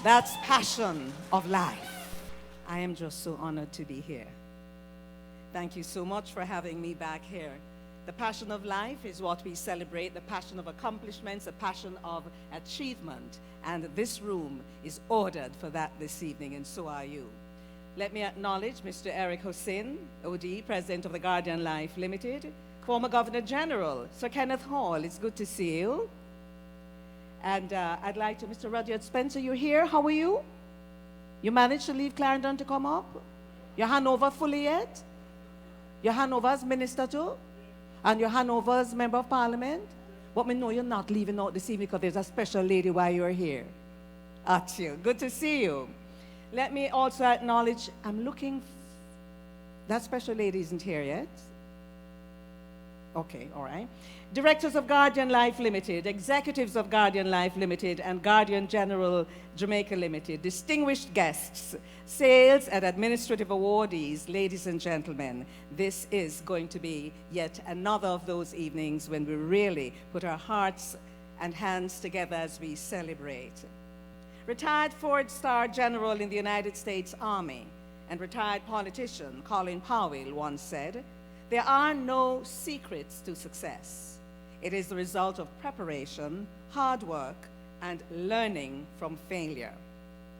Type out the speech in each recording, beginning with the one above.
That's passion of life. I am just so honored to be here. Thank you so much for having me back here. The passion of life is what we celebrate, the passion of accomplishments, the passion of achievement. And this room is ordered for that this evening, and so are you. Let me acknowledge Mr. Eric Hussein, OD, President of the Guardian Life Limited, former Governor General, Sir Kenneth Hall. It's good to see you. And I'd like to, Mr. Rudyard Spencer, you're here. How are you? You managed to leave Clarendon to come up? Your handover fully yet? Your handover as minister too? And your handover as member of parliament? But me know you're not leaving out this evening because there's a special lady while you're here. At you. Good to see you. Let me also acknowledge, that special lady isn't here yet. Okay, all right. Directors of Guardian Life Limited, executives of Guardian Life Limited, and Guardian General Jamaica Limited, distinguished guests, sales and administrative awardees, ladies and gentlemen, this is going to be yet another of those evenings when we really put our hearts and hands together as we celebrate. Retired four-star general in the United States Army and retired politician Colin Powell once said, "There are no secrets to success. It is the result of preparation, hard work, and learning from failure."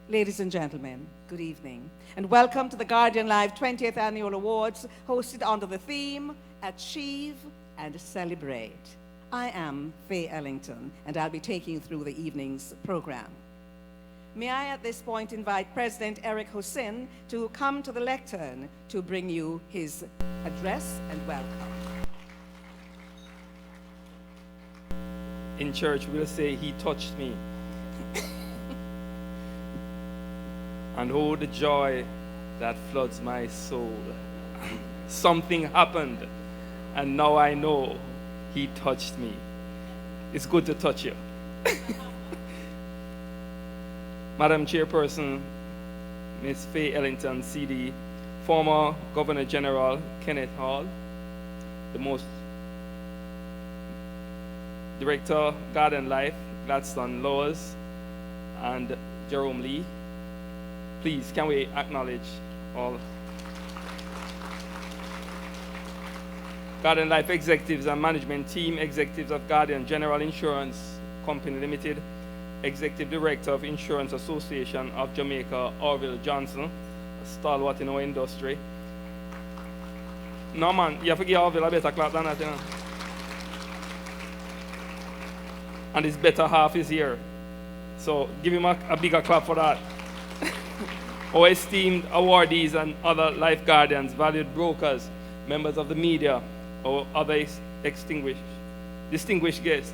Ladies and gentlemen, good evening, and welcome to the Guardian Life 20th Annual Awards, hosted under the theme, Achieve and Celebrate. I am Faye Ellington, and I'll be taking you through the evening's program. May I at this point invite President Eric Hussein to come to the lectern to bring you his address and welcome. In church, we'll say, "He touched me." And oh, the joy that floods my soul. Something happened, and now I know He touched me. It's good to touch you. Madam Chairperson, Ms. Faye Ellington, CD, former Governor General Kenneth Hall, the most Director, Guardian Life, Gladstone Laws, and Jerome Lee. Please, can we acknowledge all Guardian Life executives and management team, executives of Guardian General Insurance Company Limited, Executive Director of Insurance Association of Jamaica, Orville Johnson, a stalwart in our industry. No man, you have to give Orville a better clap than that, you know. And his better half is here. So give him a bigger clap for that. Our esteemed awardees and other life guardians, valued brokers, members of the media, or other distinguished guests.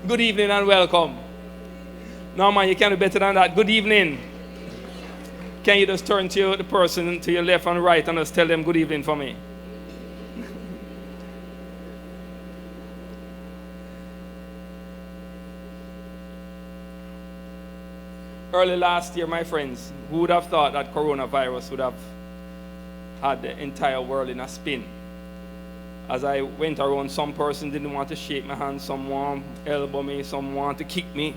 Good evening and welcome. No man, you can't do better than that. Good evening. Can you just turn to the person to your left and right and just tell them good evening for me? Early last year, my friends, who would have thought that coronavirus would have had the entire world in a spin? As I went around, some person didn't want to shake my hand, some want to elbow me, some want to kick me.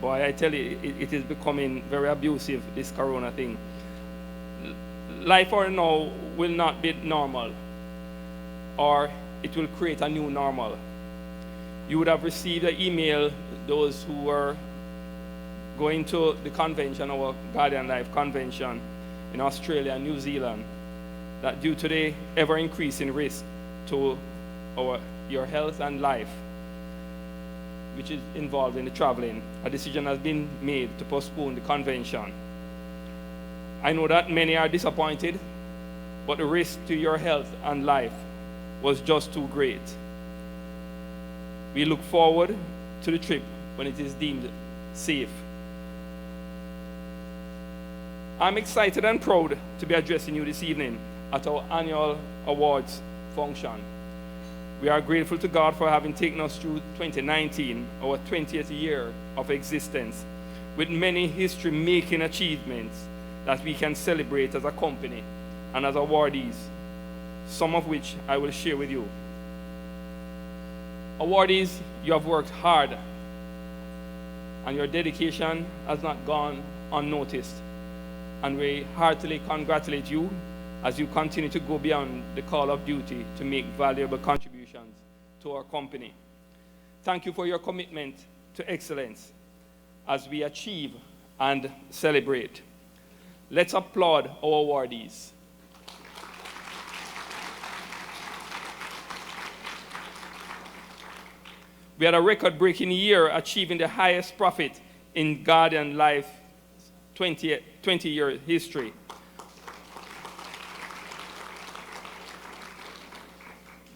Boy, I tell you, it is becoming very abusive, this corona thing. Life or now will not be normal, or it will create a new normal. You would have received an email, those who were going to the convention, our Guardian Life convention in Australia and New Zealand, that due to the ever-increasing risk to your health and life, which is involved in the traveling, a decision has been made to postpone the convention. I know that many are disappointed, but the risk to your health and life was just too great. We look forward to the trip when it is deemed safe. I'm excited and proud to be addressing you this evening at our annual awards function. We are grateful to God for having taken us through 2019, our 20th year of existence, with many history-making achievements that we can celebrate as a company and as awardees, some of which I will share with you. Awardees, you have worked hard and your dedication has not gone unnoticed. And we heartily congratulate you as you continue to go beyond the call of duty to make valuable contributions to our company. Thank you for your commitment to excellence as we achieve and celebrate. Let's applaud our awardees. We had a record-breaking year, achieving the highest profit in Guardian Life 20-year history.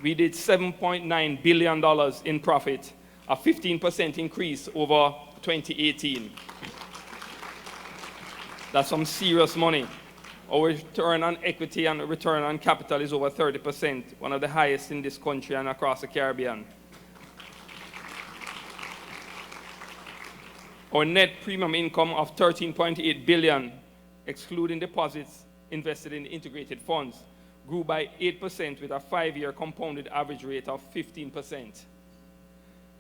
We did $7.9 billion in profit, a 15% increase over 2018. That's some serious money. Our return on equity and return on capital is over 30%, one of the highest in this country and across the Caribbean. Our net premium income of $13.8 billion, excluding deposits invested in integrated funds, grew by 8% with a 5-year compounded average rate of 15%.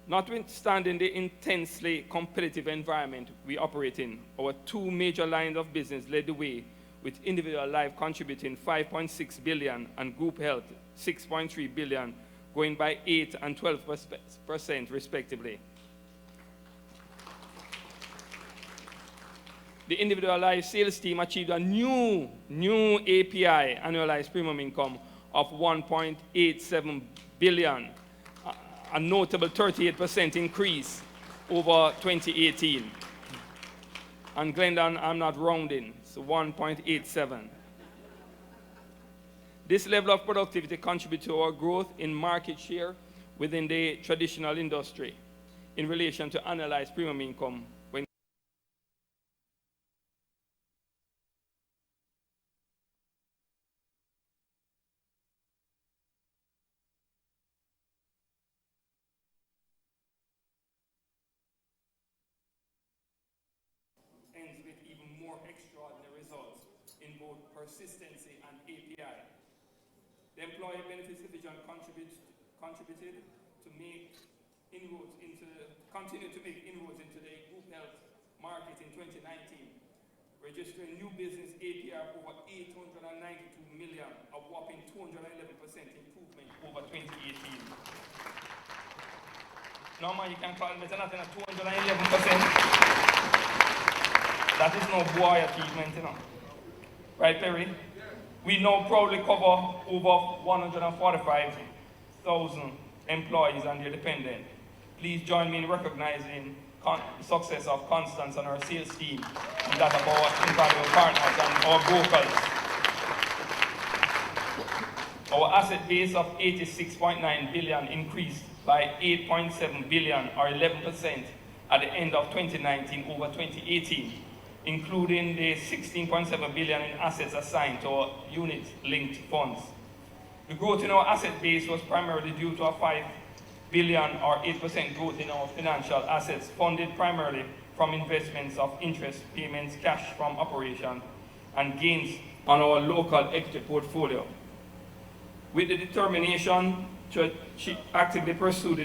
Notwithstanding the intensely competitive environment we operate in, our two major lines of business led the way, with individual life contributing $5.6 billion and group health $6.3 billion, growing by 8% and 12% respectively. The individual life sales team achieved a new API, annualized premium income, of $1.87 billion, a notable 38% increase over 2018. And Glendon, I'm not rounding, so 1.87. This level of productivity contributes to our growth in market share within the traditional industry in relation to annualized premium income. Ends with even more extraordinary results in both persistency and API. The Employee Benefits Division contributed to make inroads continue to make inroads into the group health market in 2019, registering new business API of over $892 million, a whopping 211% improvement over 2018. Norma, you can call it better than 211%. That is no boy achievement, you know. Right, Perry? We now proudly cover over 145,000 employees and their dependents. Please join me in recognizing the success of Constance and our sales team, and that of our invaluable partners and our brokers. Our asset base of $86.9 billion increased by $8.7 billion, or 11%, at the end of 2019 over 2018. Including the $16.7 billion in assets assigned to our unit-linked funds. The growth in our asset base was primarily due to a $5 billion or 8% growth in our financial assets, funded primarily from investments of interest payments, cash from operations, and gains on our local equity portfolio. With the determination to actively pursue the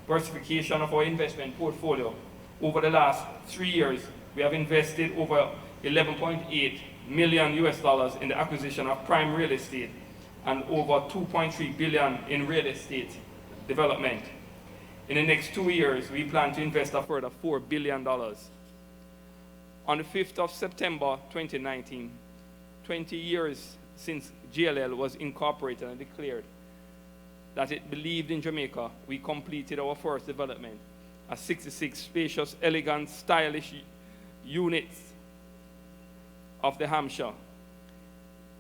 diversification of our investment portfolio, over the last 3 years, we have invested over $11.8 million in the acquisition of prime real estate and over $2.3 billion in real estate development. In the next 2 years, we plan to invest a further $4 billion. On the 5th of September 2019, 20 years since GLL was incorporated and declared that it believed in Jamaica, we completed our first development, a 66 spacious, elegant, stylish units of the Hampshire.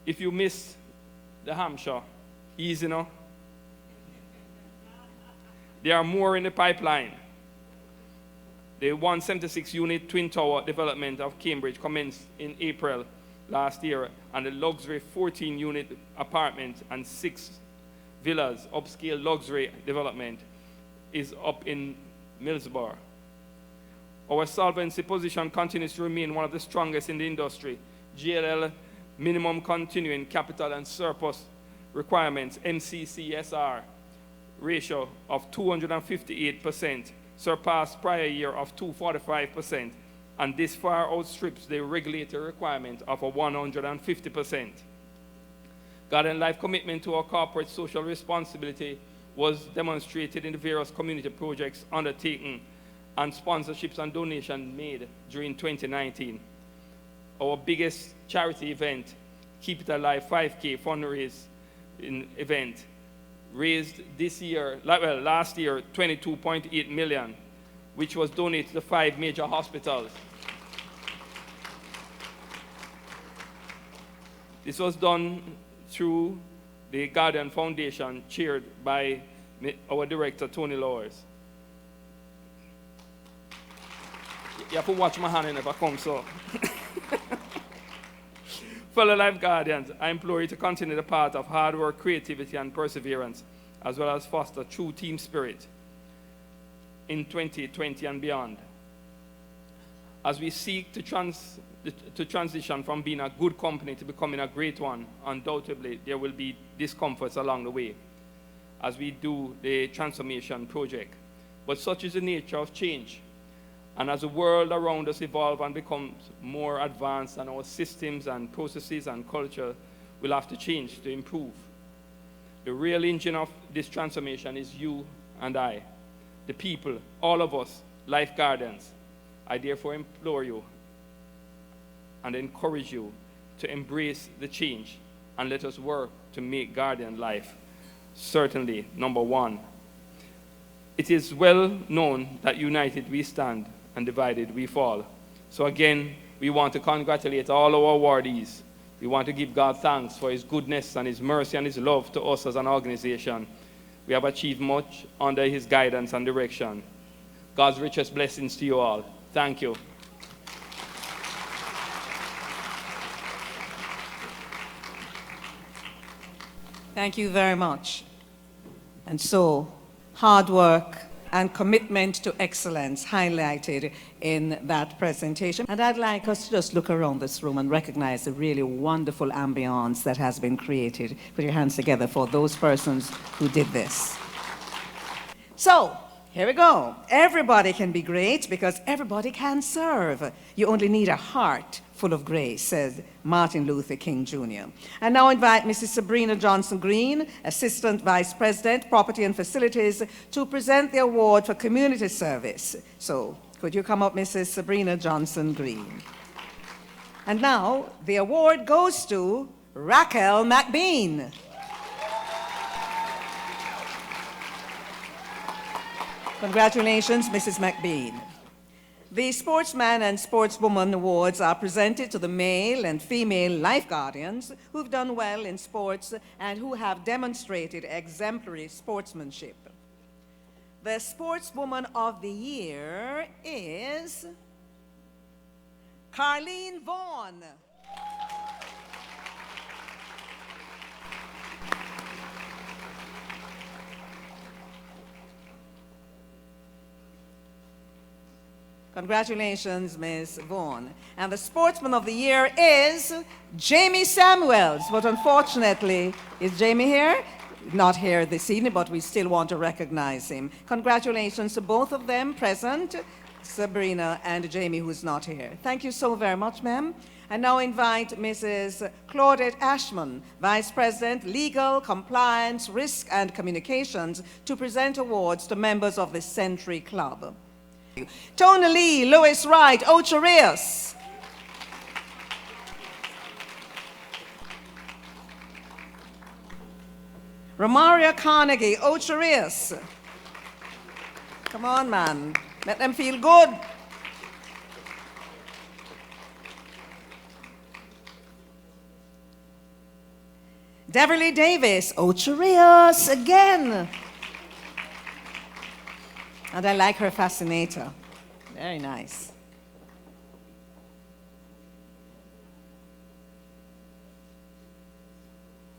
If you miss the Hampshire, easy now. There are more in the pipeline. The 176 unit Twin Tower development of Cambridge commenced in April last year, and the luxury 14 unit apartment and 6 villas upscale luxury development is up in Millsborough. Our solvency position continues to remain one of the strongest in the industry. GLL minimum continuing capital and surplus requirements, MCCSR ratio of 258%, surpassed prior year of 245%, and this far outstrips the regulatory requirement of a 150%. Guardian Life commitment to our corporate social responsibility was demonstrated in the various community projects undertaken and sponsorships and donations made during 2019. Our biggest charity event, Keep It Alive 5K fundraising event, raised last year, 22.8 million, which was donated to 5 major hospitals. This was done through the Guardian Foundation, chaired by our director, Tony Lowers. You have to watch my hand if I come, so. Fellow Life Guardians, I implore you to continue the path of hard work, creativity, and perseverance, as well as foster true team spirit in 2020 and beyond. As we seek to transition from being a good company to becoming a great one, undoubtedly there will be discomforts along the way as we do the transformation project. But such is the nature of change. And as the world around us evolves and becomes more advanced, and our systems and processes and culture will have to change to improve. The real engine of this transformation is you and I, the people, all of us, Life Guardians. I therefore implore you and encourage you to embrace the change, and let us work to make Guardian Life certainly number one. It is well known that united we stand and divided we fall. So again, we want to congratulate all our awardees. We want to give God thanks for his goodness and his mercy and his love to us as an organization. We have achieved much under his guidance and direction. God's richest blessings to you all. Thank you. Thank you very much. And so, hard work and commitment to excellence highlighted in that presentation. And I'd like us to just look around this room and recognize the really wonderful ambience that has been created. Put your hands together for those persons who did this. So, here we go. Everybody can be great because everybody can serve. You only need a heart full of grace, said Martin Luther King Jr. I now invite Mrs. Sabrina Johnson Green, Assistant Vice President, Property and Facilities, to present the award for community service. So, could you come up, Mrs. Sabrina Johnson Green? And now, the award goes to Raquel McBean. Congratulations, Mrs. McBean. The Sportsman and Sportswoman Awards are presented to the male and female life guardians who've done well in sports and who have demonstrated exemplary sportsmanship. The Sportswoman of the Year is Carlene Vaughn. Congratulations, Ms. Vaughan. And the Sportsman of the Year is Jamie Samuels. But unfortunately, is Jamie here? Not here this evening, but we still want to recognize him. Congratulations to both of them present, Sabrina and Jamie, who's not here. Thank you so very much, ma'am. I now invite Mrs. Claudette Ashman, Vice President, Legal, Compliance, Risk and Communications, to present awards to members of the Century Club. Tony Lee, Lewis Wright, Ocho Rios. Romaria Carnegie, Ocho Rios. Come on, man. Let them feel good. Deverly Davis, Ocho Rios again. And I like her fascinator. Very nice.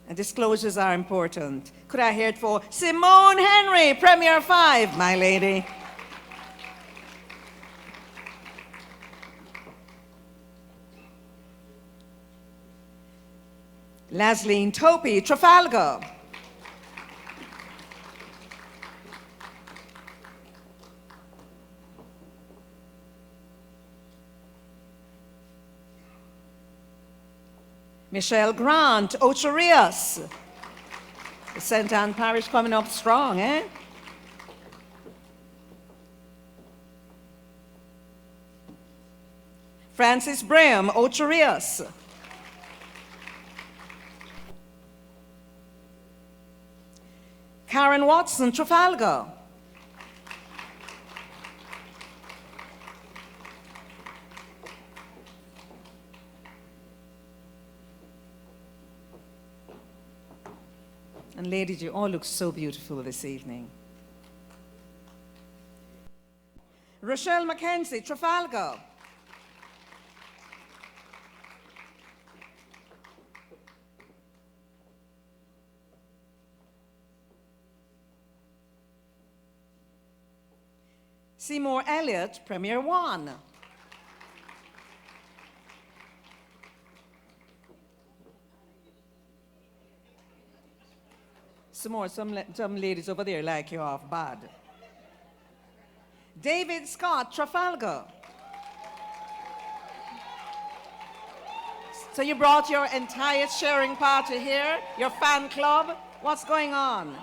And disclosures are important. Could I hear it for Simone Henry, Premier 5, my lady? Lasleen Topi, Trafalgar. Michelle Grant, Ocherius. The St. Anne Parish coming up strong, eh? Francis Braham, Ocherius. Karen Watson, Trafalgar. And ladies, you all look so beautiful this evening. Rochelle Mackenzie, Trafalgar. Seymour Elliott, Premier 1. Some ladies over there like you off bad. David Scott, Trafalgar. So you brought your entire sharing party here, your fan club. What's going on?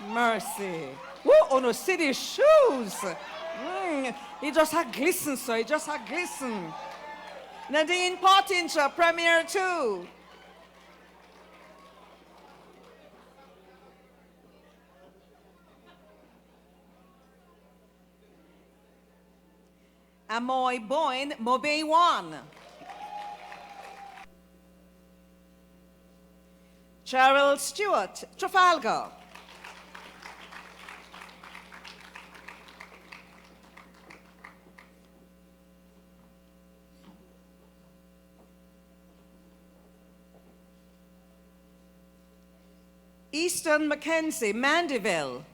Mercy. Woo, oh no, city shoes. He just had glisten, sir. He just had glisten. Nadine Pottinger, Premier 2. Amoy Boyne, Mobay 1. Cheryl Stewart, Trafalgar. Easton Mackenzie, Mandeville.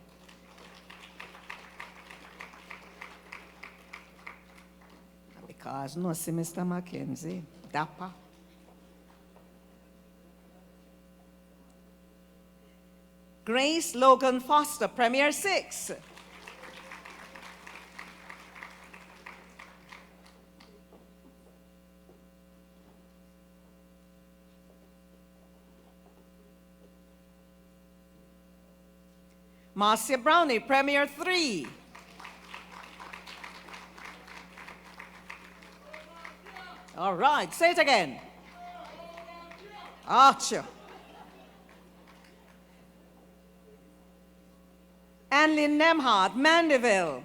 Because no see Mr. Mackenzie, Dapper. Grace Logan Foster, Premier 6. Marcia Brownie, Premier 3. All right, say it again. Archer. Anlyn Nemhard, Mandeville.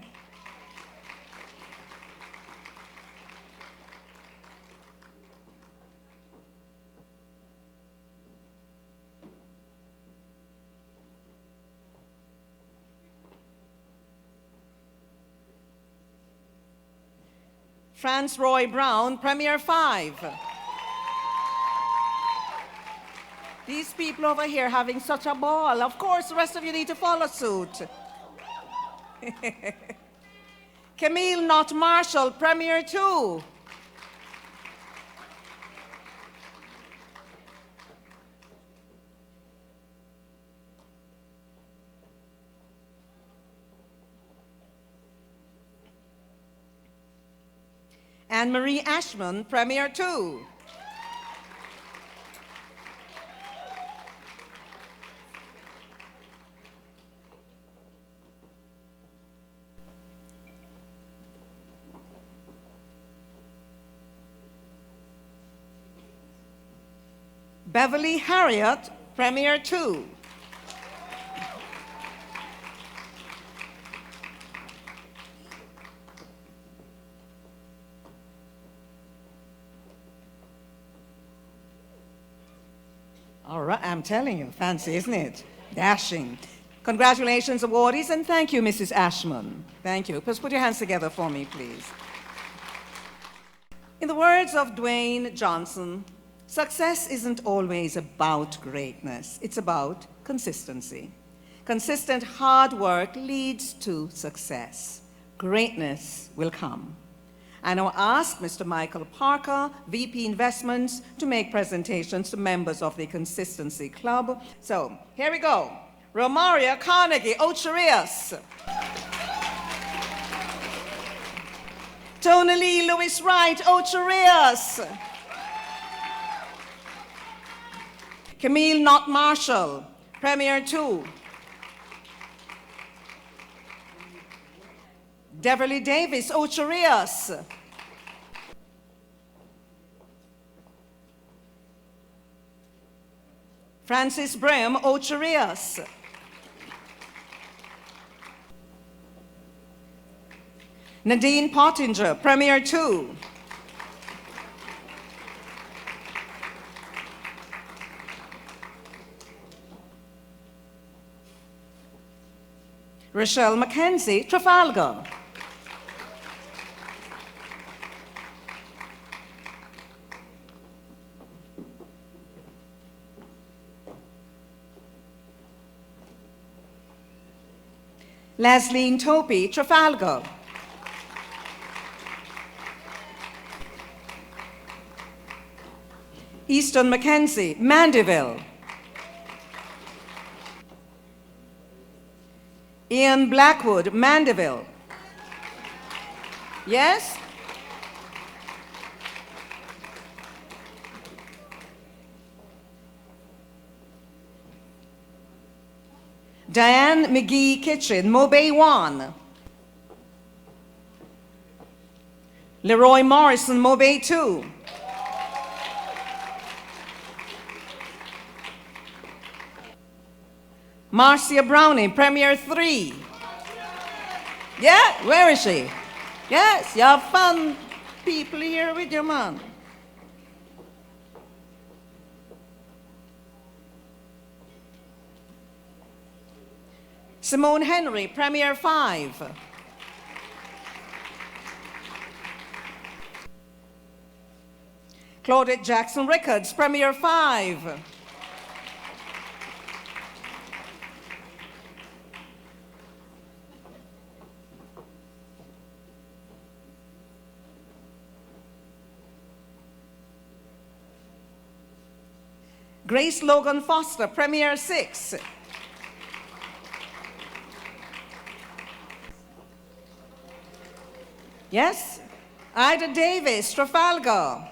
Franz Roy Brown, Premier 5. These people over here having such a ball. Of course, the rest of you need to follow suit. Camille Not Marshall, Premier 2. Anne-Marie Ashman, Premier 2. Beverly Harriet, Premier 2. All right, I'm telling you, fancy, isn't it? Dashing. Congratulations, awardees, and thank you, Mrs. Ashman. Thank you. Just put your hands together for me, please. In the words of Dwayne Johnson, success isn't always about greatness. It's about consistency. Consistent hard work leads to success. Greatness will come. I now ask Mr. Michael Parker, VP Investments, to make presentations to members of the Consistency Club. So, here we go. Romaria Carnegie, Ocherius. Tony Lee Lewis Wright, Ocherius. Camille Not Marshall, Premier 2. Deverly Davis, Ocherias. Francis Brim, Ocherias. Nadine Pottinger, Premier 2. Rochelle Mackenzie, Trafalgar. Leslie Topi, Trafalgar. Easton Mackenzie, Mandeville. Ian Blackwood, Mandeville. Yes? Diane McGee Kitchen, Mobay 1. Leroy Morrison, Mobay 2. Marcia Browning, Premier 3. Yeah, where is she? Yes, you have fun people here with your man. Simone Henry, Premier 5. Claudette Jackson Rickards, Premier 5. Grace Logan Foster, Premier 6. Yes? Ida Davis, Trafalgar.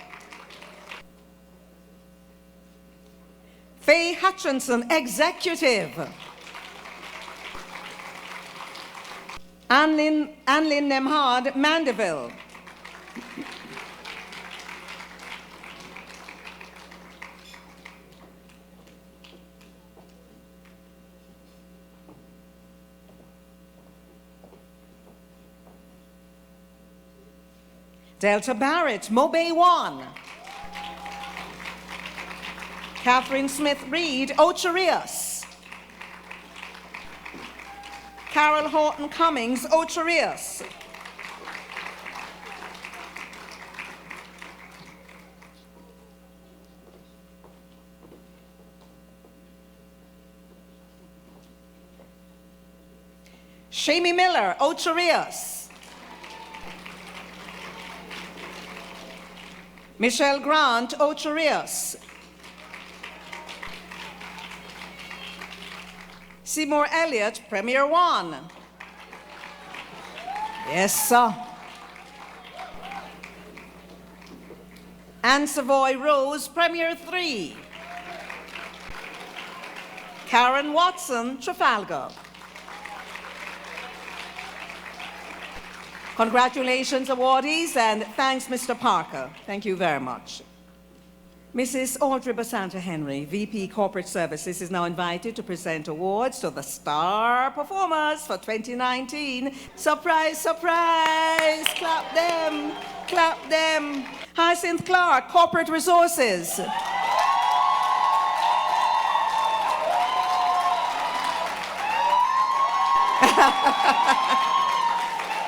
Faye Hutchinson, Executive. Anlin Nemhard, Mandeville. Delta Barrett, Mobay 1. Catherine Smith-Reed, Ocherias. Carol Horton Cummings, Ocherias. Shamie Miller, Ocherias. Michelle Grant, Ocherias. Seymour Elliott, Premier 1. Yes, sir. Anne Savoy Rose, Premier 3. Karen Watson, Trafalgar. Congratulations, awardees, and thanks, Mr. Parker. Thank you very much. Mrs. Audrey Basanta Henry, VP Corporate Services, is now invited to present awards to the star performers for 2019. Surprise, surprise! Clap them, clap them. Hyacinth Clark, Corporate Resources.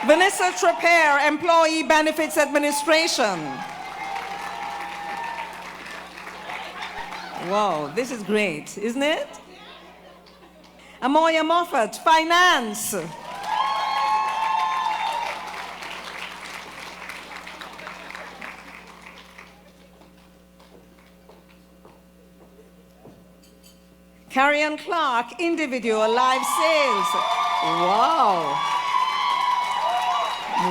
Vanessa Trepere, Employee Benefits Administration. Wow, this is great, isn't it? Amoya Moffat, Finance. Carrion Clark, Individual Live Sales. Wow.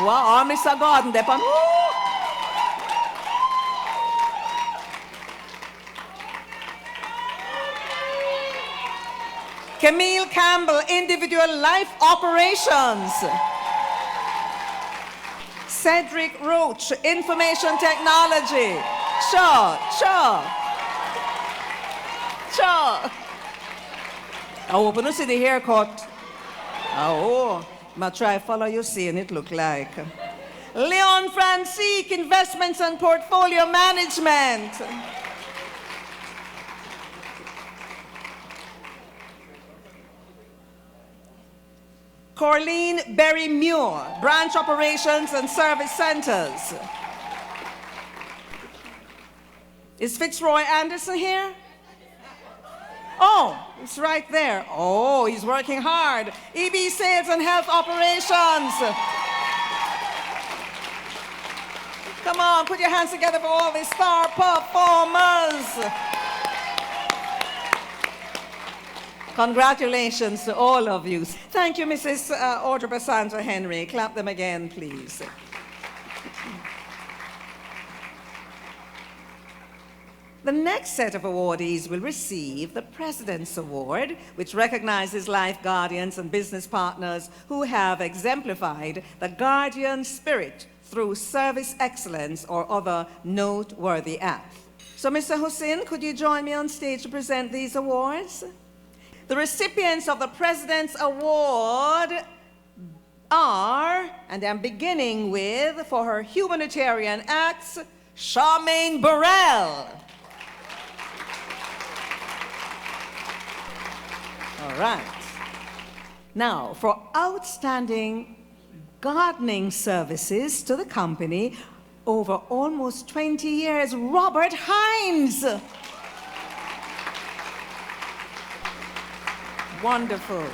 Wow, Mr. Gordon, Depan. Camille Campbell, Individual Life Operations. Cedric Roach, Information Technology. Sure. I hope you see the haircut. Oh, I'm try follow you seeing it look like. Leon Francique, Investments and Portfolio Management. Corleen Berry-Muir, Branch Operations and Service Centers. Is Fitzroy Anderson here? Oh, it's right there. Oh, he's working hard. EB Sales and Health Operations. Come on, put your hands together for all the star performers. Congratulations to all of you. Thank you, Mrs. Audrey Basandra Henry. Clap them again, please. The next set of awardees will receive the President's Award, which recognizes life guardians and business partners who have exemplified the guardian spirit through service excellence or other noteworthy acts. So, Mr. Hussein, could you join me on stage to present these awards? The recipients of the President's Award are, and I'm beginning with, for her humanitarian acts, Charmaine Burrell. All right. Now, for outstanding gardening services to the company over almost 20 years, Robert Hines. Wonderful.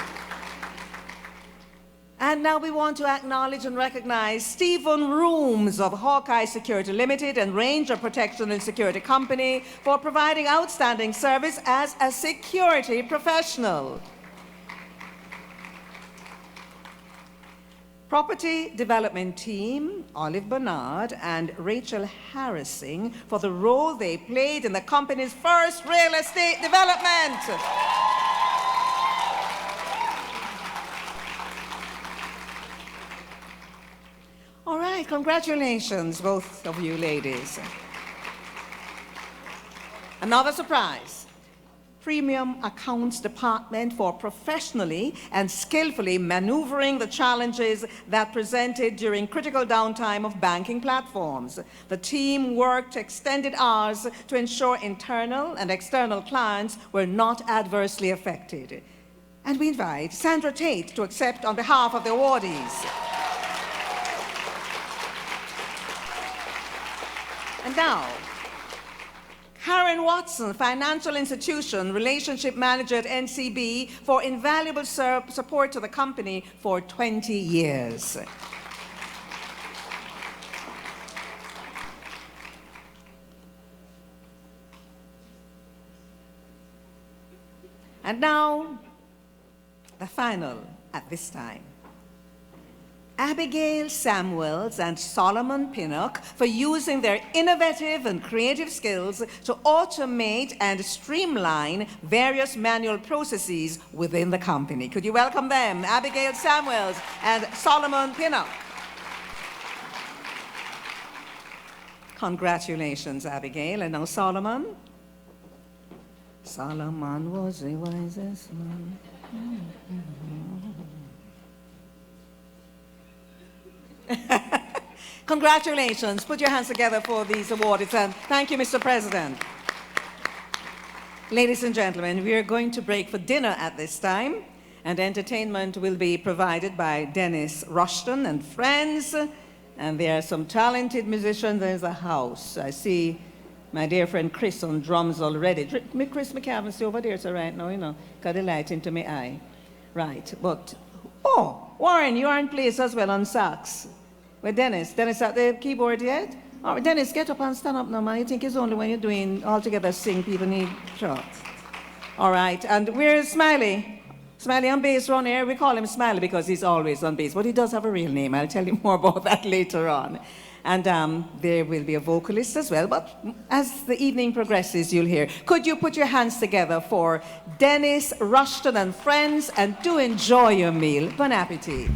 And now we want to acknowledge and recognize Stephen Rooms of Hawkeye Security Limited and Ranger Protection and Security Company for providing outstanding service as a security professional. Property Development Team, Olive Bernard and Rachel Harrising for the role they played in the company's first real estate development. All right, congratulations, both of you ladies. Another surprise. Premium Accounts Department for professionally and skillfully maneuvering the challenges that presented during critical downtime of banking platforms. The team worked extended hours to ensure internal and external clients were not adversely affected. And we invite Sandra Tate to accept on behalf of the awardees. And now, Karen Watson, Financial Institution Relationship Manager at NCB, for invaluable support to the company for 20 years. And now, the final at this time. Abigail Samuels and Solomon Pinnock for using their innovative and creative skills to automate and streamline various manual processes within the company. Could you welcome them, Abigail Samuels and Solomon Pinnock? Congratulations, Abigail. And now Solomon. Solomon was the wisest man. Congratulations. Put your hands together for these awards. And thank you, Mr. President. Ladies and gentlemen, we are going to break for dinner at this time, and entertainment will be provided by Dennis Rushton and friends. And there are some talented musicians in the house. I see my dear friend Chris on drums already. Chris McCavan, see over there, so right now, you know, got the light into my eye. Right, but, oh, Warren, you are in place as well on sax. With Dennis. Dennis at the keyboard yet? All right, Dennis, get up and stand up now, man. You think it's only when you're doing all together sing, people need shots. All right, and where's Smiley? Smiley on bass around here. We call him Smiley because he's always on bass, but he does have a real name. I'll tell you more about that later on. And there will be a vocalist as well, but as the evening progresses, you'll hear. Could you put your hands together for Dennis, Rushton, and friends, and do enjoy your meal. Bon appetit.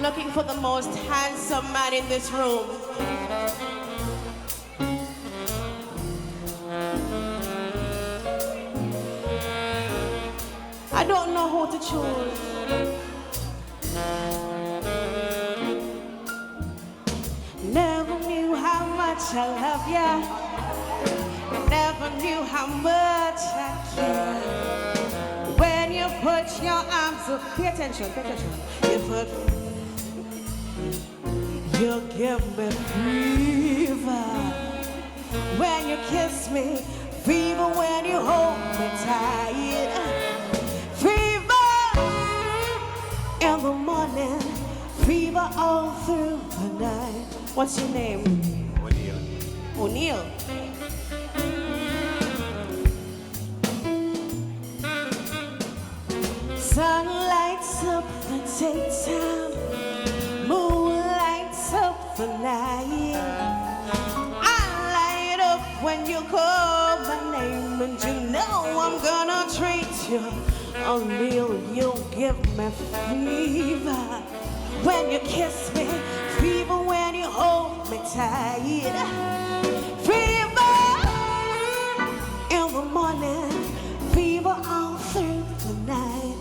Looking for the most handsome man in this room. I don't know who to choose. Never knew how much I love ya. Never knew how much I care. When you put your arms up, pay attention, pay attention. You put. You give me fever when you kiss me, fever when you hold me tight, fever in the morning, fever all through the night. What's your name? O'Neil. O'Neil. Sun lights up the daytime, moon lights up the night. I light up when you call my name, and you know I'm gonna treat you. O'Neil, you give me fever when you kiss me, fever when you hold me tight, fever in the morning, fever all through the night.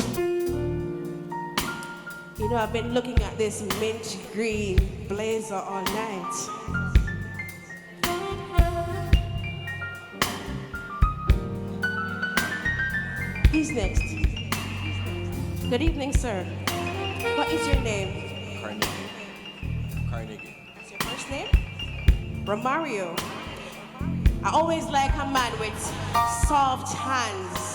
You know, I've been looking at this mint green blazer all night. Who's next? Good evening, sir. What is your name? Carnegie. What's your first name? Romario. I always like a man with soft hands.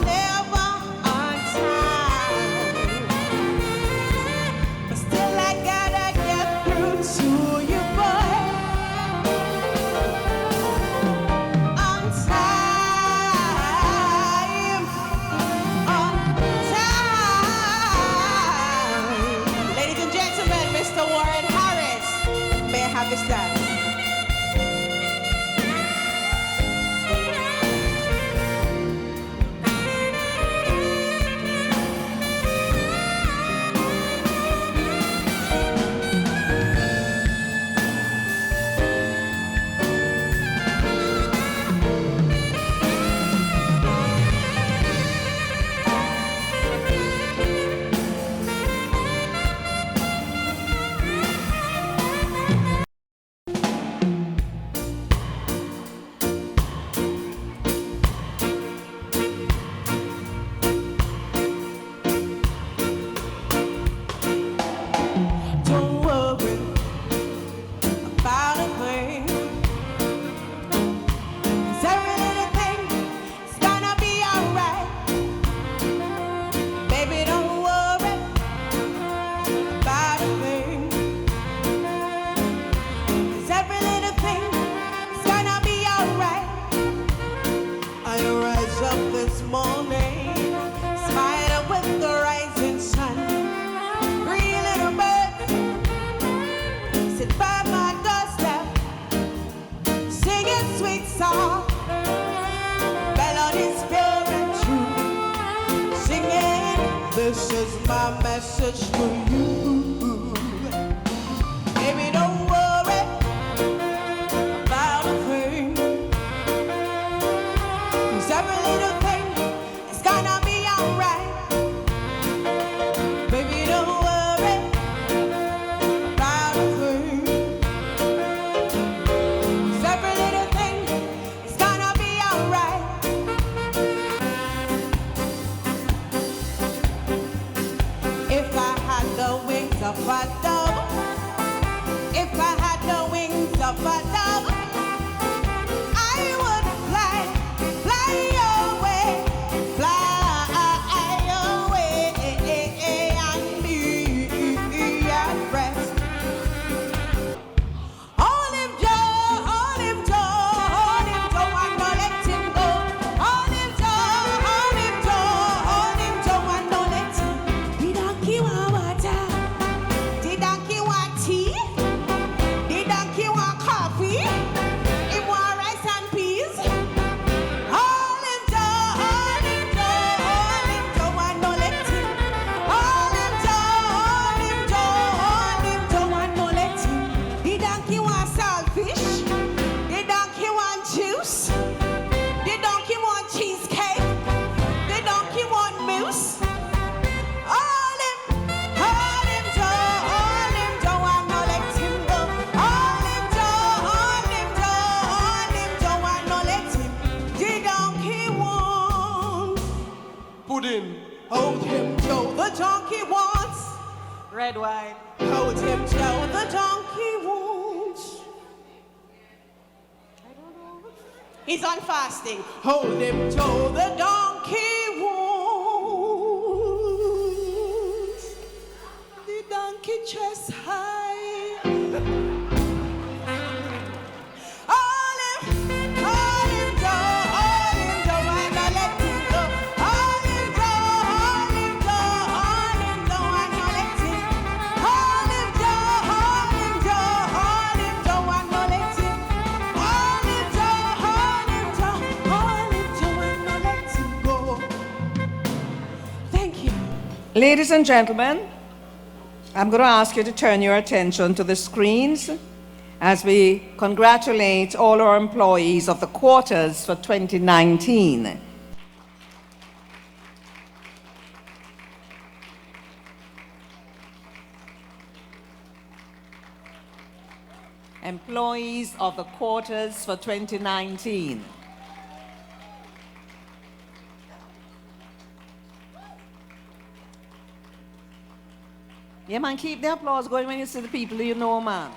Never Harvest time. Don't worry about a thing. 'Cause every little thing is gonna be alright. Baby, don't worry about a thing. 'Cause every little thing is gonna be alright. I rise up this morning, smiling with the rising sun. Three little birds sit by my doorstep, singing sweet song, melodies pure and true, singing, this is my message to you. Baby, don't worry about a thing, 'cause every little thing is gonna be alright. Baby, don't worry about a thing, 'cause every little thing is gonna be alright. If I had the wings of a dove, if I had the wings of a dove, I would fly, fly away, and be at rest. Hold him, Joe, hold him, Joe, hold him, Joe, and don't let him go. Hold him, Joe, hold him, Joe, hold him, Joe, and don't let him. The donkey want water, the donkey want tea, the donkey want coffee, he want rice and peas. Hold him, Joe, hold him, Joe, hold him, Joe, and don't let him. Hold him, Joe, hold him, Joe, hold him, Joe, and don't let him. The donkey want saltfish, the donkey want juice, the donkey want cheesecake, the donkey want mousse. Hold him, Joe, and don't let him go. Hold him, Joe, hold him, Joe, and don't let him. The donkey wants Pudding. hold him, Joe, the donkey wants red wine. Hold him, Joe, the donkey wants. He's on fasting. Hold him, Joe, the donkey wants. The donkey chest high. Hold him, Joe, and don't let him go. Hold him, Joe, and don't let him. Hold him, Joe, and don't let him. Hold him, Joe, and don't let him go. Thank you. Ladies and gentlemen, I'm going to ask you to turn your attention to the screens as we congratulate all our employees of the quarters for 2019. Employees of the quarters for 2019. Yeah, man, keep the applause going when you see the people you know, man.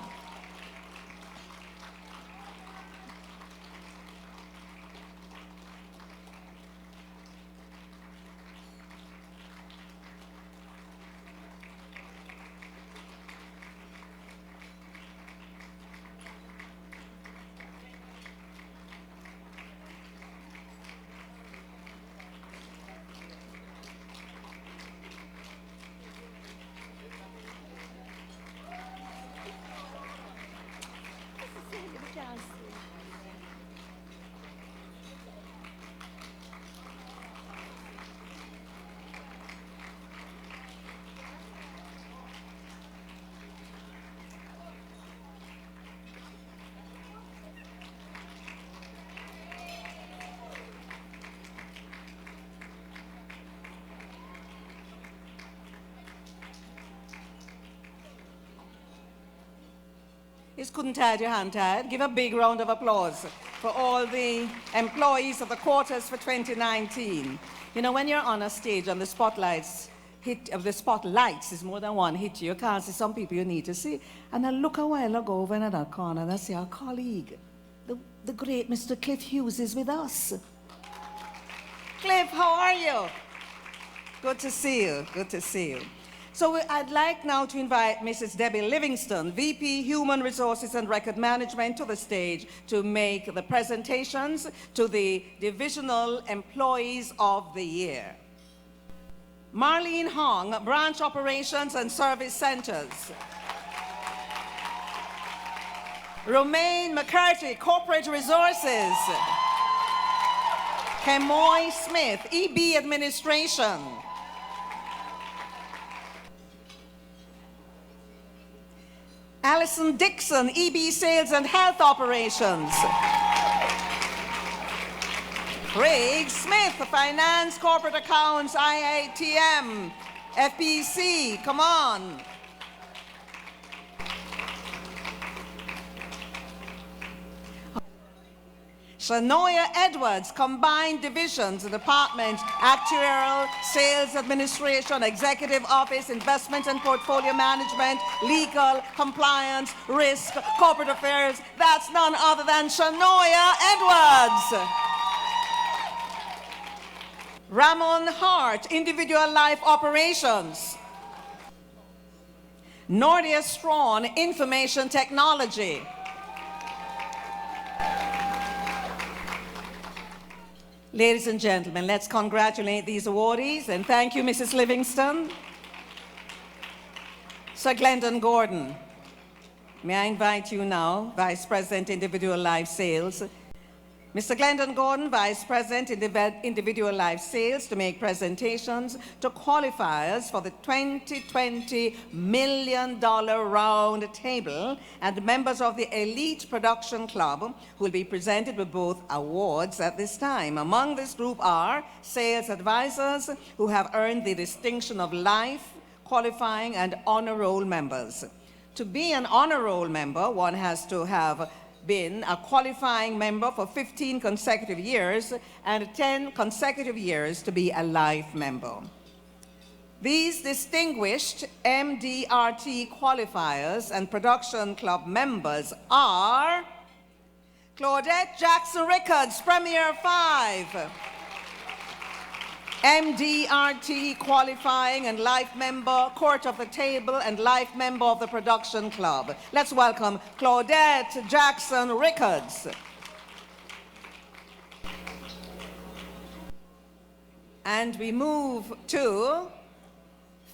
Is couldn't tied your hand tied. Give a big round of applause for all the employees of the quarters for 2019. You know, when you're on a stage and the spotlights is more than one hit you can't see some people you need to see. And I look a while ago over in that corner and I see our colleague, the great Mr. Cliff Hughes is with us. Cliff, how are you? Good to see you. Good to see you. So I'd like now to invite Mrs. Debbie Livingston, VP Human Resources and Record Management, to the stage to make the presentations to the Divisional Employees of the Year. Marlene Hong, Branch Operations and Service Centers. Romaine McCarthy, Corporate Resources. Kemoy Smith, EB Administration. Alison Dixon, EB Sales and Health Operations. Craig Smith, Finance, Corporate Accounts, IATM, FBC, come on. Shanoya Edwards, Combined Divisions, Department, Actuarial, Sales Administration, Executive Office, Investment and Portfolio Management, Legal, Compliance, Risk, Corporate Affairs. That's none other than Shanoya Edwards. Ramon Hart, Individual Life Operations. Nordia Strawn, Information Technology. Ladies and gentlemen, let's congratulate these awardees and thank you, Mrs. Livingston. Sir Glendon Gordon, may I invite you now, Vice President, Individual Life Sales. Mr. Glendon Gordon, Vice President, Individual Life Sales, to make presentations to qualifiers for the 2020 $1 million round table and members of the Elite Production Club who will be presented with both awards at this time. Among this group are sales advisors who have earned the distinction of Life, Qualifying, and Honor Roll members. To be an Honor Roll member, one has to have been a qualifying member for 15 consecutive years and 10 consecutive years to be a life member. These distinguished MDRT qualifiers and production club members are Claudette Jackson Rickards, Premier 5. MDRT qualifying and life member, Court of the Table, and life member of the Production Club. Let's welcome Claudette Jackson Rickards. And we move to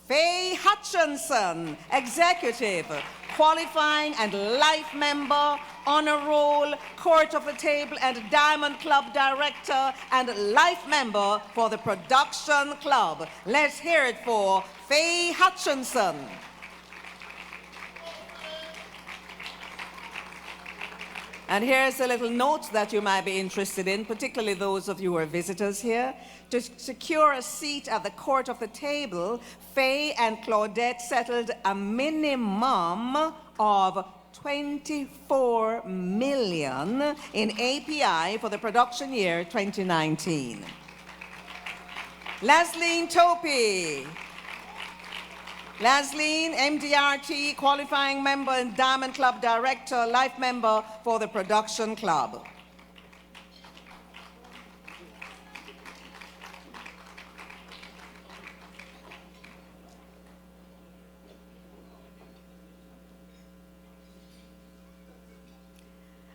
Faye Hutchinson, Executive, qualifying and life member, Honor Roll, Court of the Table, and Diamond Club Director, and life member for the Production Club. Let's hear it for Faye Hutchinson. And here's a little note that you might be interested in, particularly those of you who are visitors here. To secure a seat at the Court of the Table, Faye and Claudette settled a minimum of $24 million in API for the production year 2019. Lasleen Topi. Lasleen, MDRT, qualifying member and Diamond Club Director, life member for the Production Club.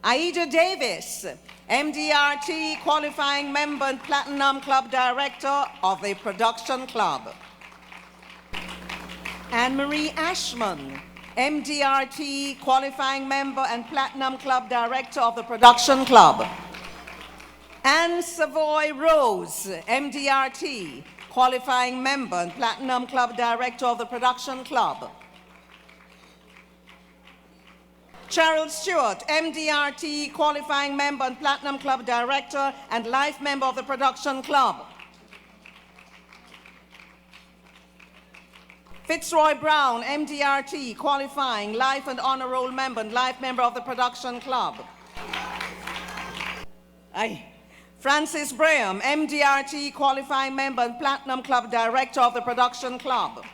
Aida Davis, MDRT, qualifying member and Platinum Club Director of the Production Club. Anne-Marie Ashman, MDRT, qualifying member and Platinum Club Director of the Production Club. Anne Savoy Rose, MDRT, qualifying member and Platinum Club Director of the Production Club. Cheryl Stewart, MDRT, qualifying member and Platinum Club Director and life member of the Production Club. Fitzroy Brown, MDRT, qualifying, life and honor roll member and life member of the production club. Aye. Francis Braham, MDRT, qualifying member and platinum club director of the production club.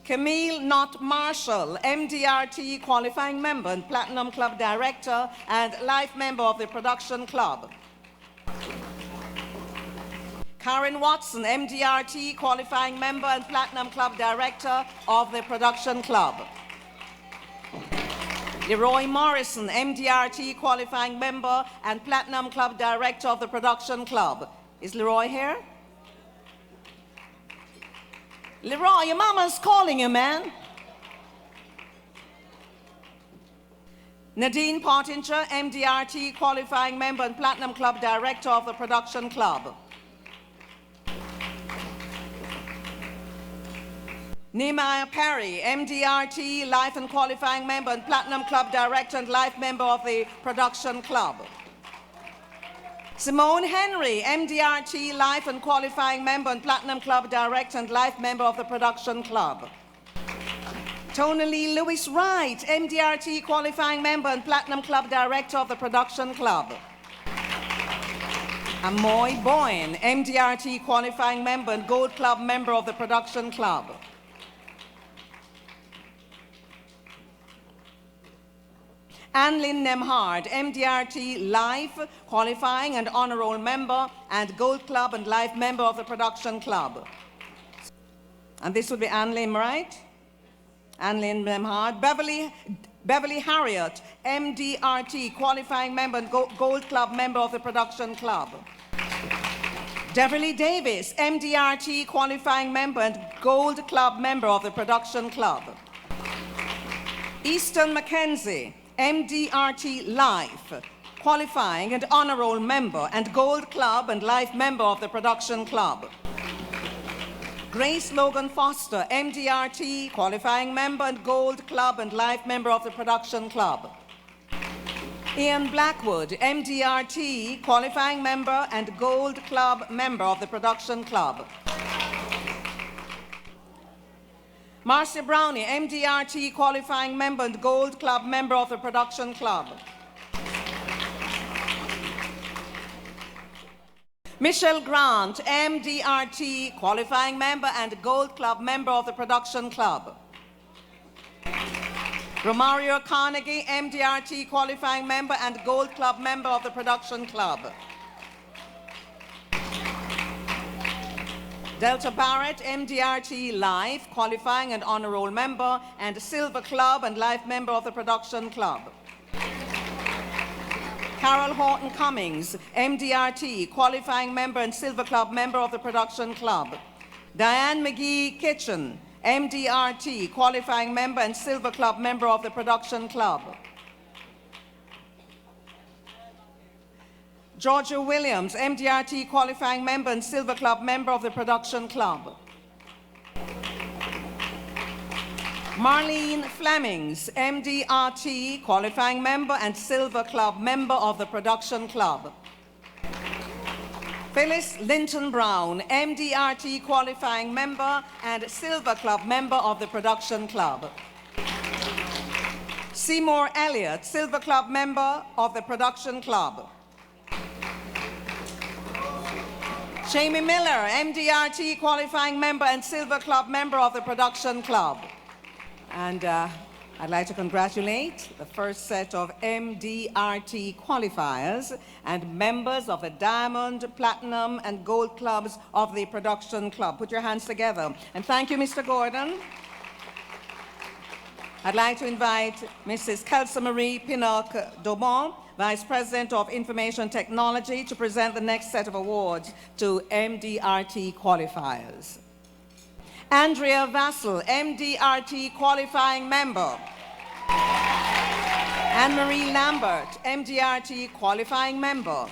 Camille Knott Marshall, MDRT, qualifying member and platinum club director and life member of the production club. Karen Watson, MDRT, qualifying member and platinum club director of the production club. Leroy Morrison, MDRT, qualifying member and platinum club director of the production club. Is Leroy here? Leroy, your mama's calling you, man. Nadine Pottinger, MDRT, qualifying member and platinum club director of the production club. Nehemiah Perry, MDRT, life and qualifying member and platinum club director and life member of the production club. Simone Henry, MDRT, life and qualifying member and platinum club director and life member of the production club. Tony Lee Lewis Wright, MDRT, qualifying member and platinum club director of the production club. Amoy Boyne, MDRT, qualifying member and gold club member of the production club. Anlyn Nemhard, MDRT, life, qualifying and honor roll member and gold club and life member of the production club. And this would be Anlyn, right? Anlyn Nemhard. Beverly Harriott, MDRT, qualifying member and gold club member of the production club. Deverly Davis, MDRT, qualifying member and gold club member of the production club. Easton Mackenzie, MDRT, life, qualifying and honor roll member and gold club and life member of the production club. Grace Logan Foster, MDRT, qualifying member and gold club and life member of the production club. Ian Blackwood, MDRT, qualifying member and gold club member of the production club. Marcia Brownie, MDRT, qualifying member and gold club member of the production club. Michelle Grant, MDRT, qualifying member and gold club member of the production club. Romario Carnegie, MDRT, qualifying member and gold club member of the production club. Delta Barrett, MDRT, life, qualifying and honor roll member and silver club and life member of the production club. Carol Horton Cummings, MDRT, qualifying member and silver club member of the production club. Diane McGee Kitchen, MDRT, qualifying member and silver club member of the production club. Georgia Williams, MDRT, qualifying member and silver club member of the production club. Marlene Flemings, MDRT, qualifying member and silver club member of the production club. Phyllis Linton Brown, MDRT, qualifying member and silver club member of the production club. Seymour Elliott, silver club member of the production club. Jamie Miller, MDRT, qualifying member and silver club member of the production club. And I'd like to congratulate the first set of MDRT qualifiers and members of the Diamond, Platinum, and Gold clubs of the production club. Put your hands together. And thank you, Mr. Gordon. I'd like to invite Mrs. Kelsa Marie Pinnock-Daubon, Vice President of Information Technology, to present the next set of awards to MDRT qualifiers. Andrea Vassell, MDRT qualifying member. Anne-Marie Lambert, MDRT qualifying member.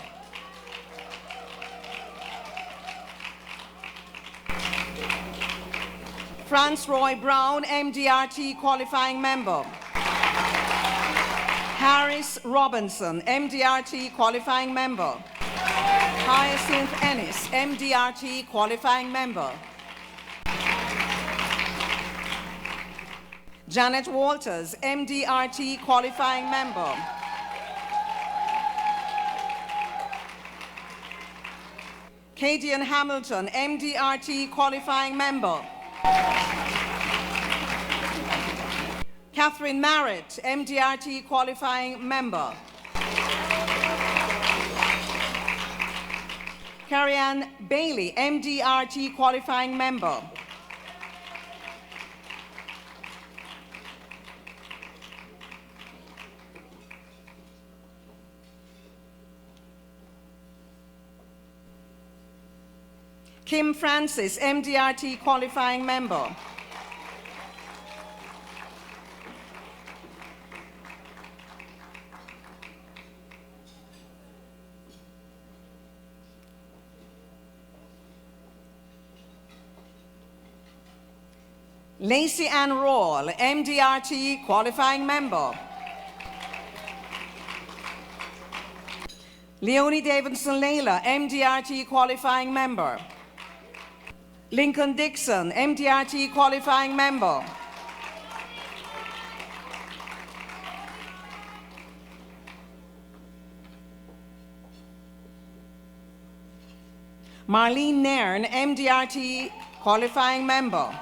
Franz Roy Brown, MDRT qualifying member. Harris Robinson, MDRT qualifying member. Hyacinth Ennis, MDRT qualifying member. Janet Walters, MDRT qualifying member. Cadian Hamilton, MDRT qualifying member. Catherine Merritt, MDRT qualifying member. Carrie-Ann Bailey, MDRT qualifying member. Kim Francis, MDRT qualifying member. Lacey Ann Rawle, MDRT qualifying member. Leonie Davidson Layla, MDRT qualifying member. Lincoln Dixon, MDRT qualifying member. Marlene Nairn, MDRT qualifying member.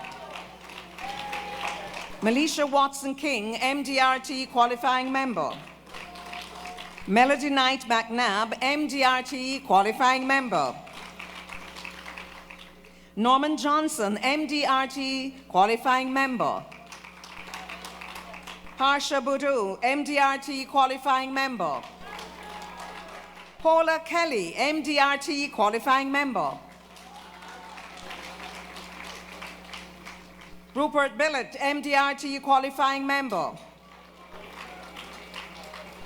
Melisha Watson King, MDRT qualifying member. Melody Knight McNabb, MDRT qualifying member. Norman Johnson, MDRT qualifying member. Harsha Boudou, MDRT qualifying member. Paula Kelly, MDRT qualifying member. Rupert Billett, MDRT qualifying member.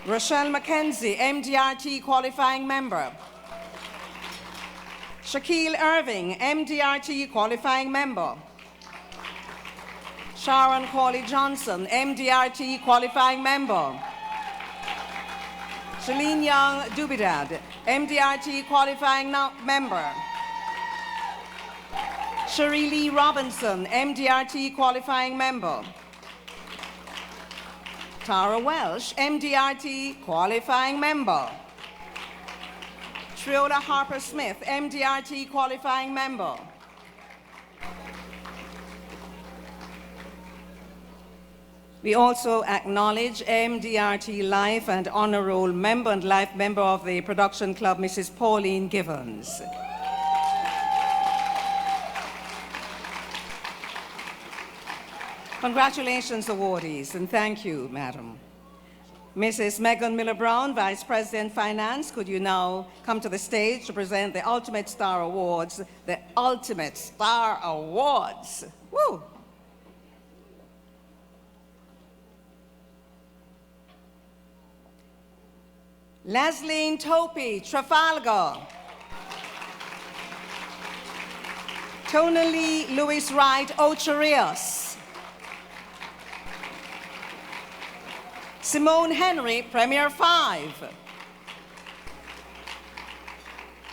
Rochelle McKenzie, MDRT qualifying member. Shaquille Irving, MDRT qualifying member. Sharon Corley Johnson, MDRT qualifying member. Shalene Young Dubidad, MDRT qualifying member. Cherie Lee Robinson, MDRT qualifying member. Tara Welsh, MDRT qualifying member. Triola Harper Smith, MDRT qualifying member. We also acknowledge MDRT Life and Honor Roll member and life member of the production club, Mrs. Pauline Givens. Congratulations, awardees, and thank you, madam. Mrs. Megan Miller-Brown, Vice President Finance, could you now come to the stage to present the Ultimate Star Awards, the Ultimate Star Awards. Woo! Leslie Topi, Trafalgar. Tonally Lewis Wright, Ocho Rios. Simone Henry, Premier 5.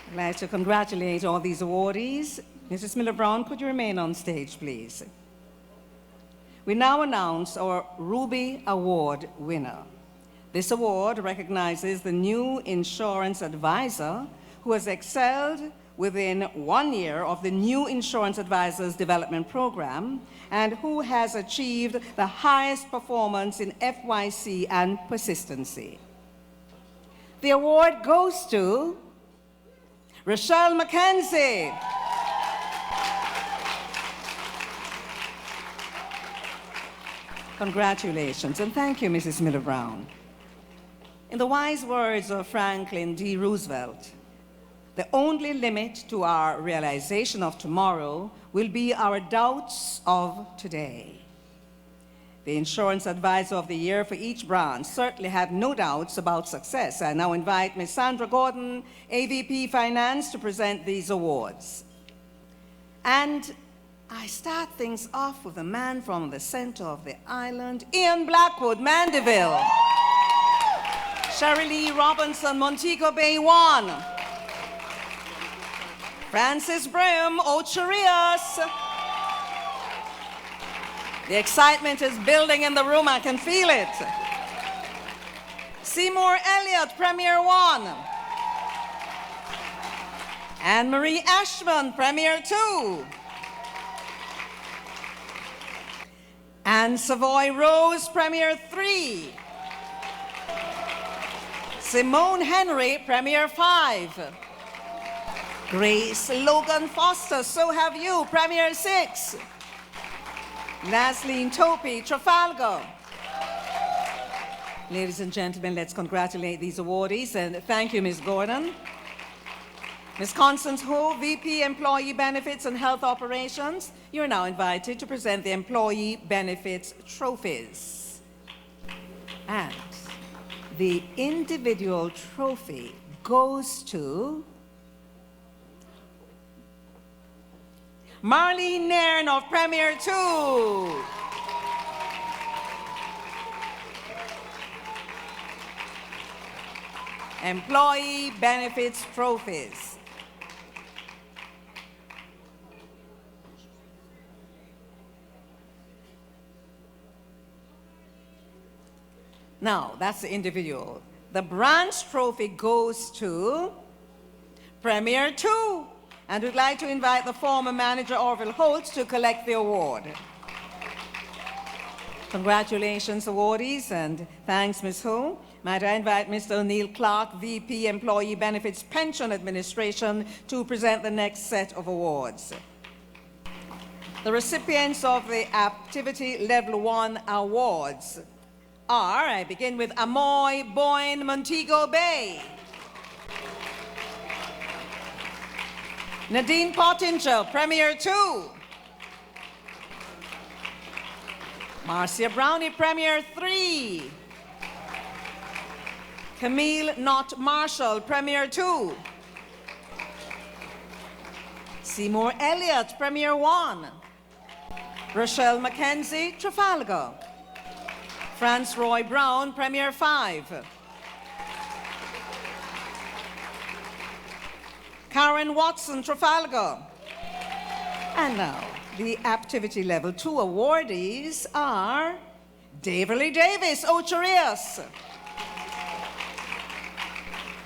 I'd like to congratulate all these awardees. Mrs. Miller-Brown, could you remain on stage, please? We now announce our Ruby Award winner. This award recognizes the new insurance advisor who has excelled within 1 year of the New Insurance Advisors Development Program and who has achieved the highest performance in FYC and persistency. The award goes to Rochelle McKenzie. Congratulations, and thank you, Mrs. Miller-Brown. In the wise words of Franklin D. Roosevelt, the only limit to our realization of tomorrow will be our doubts of today. The Insurance Advisor of the Year for each branch certainly had no doubts about success. I now invite Ms. Sandra Gordon, AVP Finance, to present these awards. And I start things off with a man from the center of the island, Ian Blackwood, Mandeville. Sherry Lee Robinson, Montego Bay 1. Francis Brim, Ocherius. The excitement is building in the room, I can feel it. Seymour Elliott, Premier 1. Anne-Marie Ashman, Premier 2. Anne Savoy Rose, Premier 3. Simone Henry, Premier 5. Grace Logan Foster, So Have You, Premier 6. Nasleen Topi, Trafalgar. Ladies and gentlemen, let's congratulate these awardees and thank you, Ms. Gordon. Ms. Constance Ho, VP Employee Benefits and Health Operations, you're now invited to present the Employee Benefits Trophies. And the individual trophy goes to Marlene Nairn of Premier 2. Employee Benefits Trophies. Now, that's the individual. The branch trophy goes to Premier 2. And we'd like to invite the former manager, Orville Holtz, to collect the award. Congratulations, awardees, and thanks, Ms. Ho. Might I invite Mr. O'Neill Clark, VP Employee Benefits Pension Administration, to present the next set of awards. The recipients of the Activity Level 1 awards are, I begin with Amoy Boyne, Montego Bay. Nadine Pottinger, Premier 2. Marcia Brownie, Premier 3. Camille Knott Marshall, Premier 2. Seymour Elliott, Premier 1. Rochelle Mackenzie, Trafalgar. France Roy Brown, Premier 5. Karen Watson, Trafalgar. And now, the Activity Level 2 awardees are Daverly Davis, Ocherius.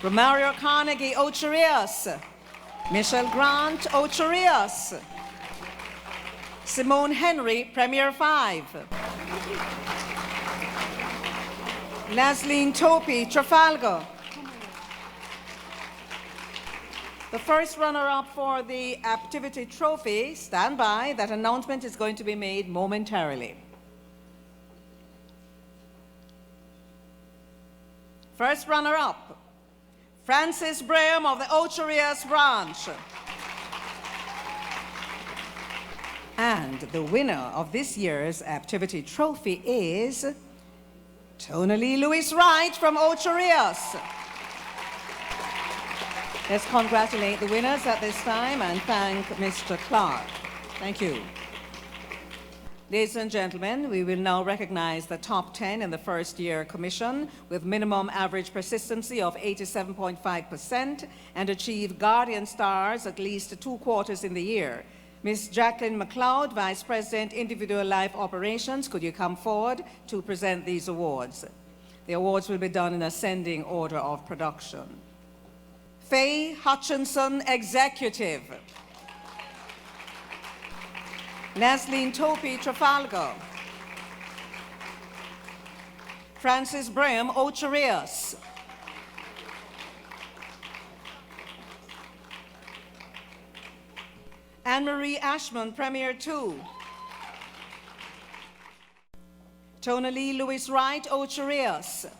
Romario Carnegie, Ocherius. Michelle Grant, Ocherius. Simone Henry, Premier 5. Nasleen Topi, Trafalgar. The first runner-up for the Activity Trophy, stand by, that announcement is going to be made momentarily. First runner-up, Francis Braham of the Ocherius branch. And the winner of this year's Activity Trophy is Tona Lee Lewis Wright from Ocherius. Let's congratulate the winners at this time and thank Mr. Clark. Thank you. Ladies and gentlemen, we will now recognize the top 10 in the first year commission with minimum average persistency of 87.5% and achieve Guardian stars at least 2 quarters in the year. Ms. Jacqueline McLeod, Vice President, Individual Life Operations, could you come forward to present these awards? The awards will be done in ascending order of production. Faye Hutchinson, Executive. Nasleen Topi, Trafalgar. Francis Braham, Ocherius. Anne-Marie Ashman, Premier 2. Tona Lee Lewis Wright, Ocherius.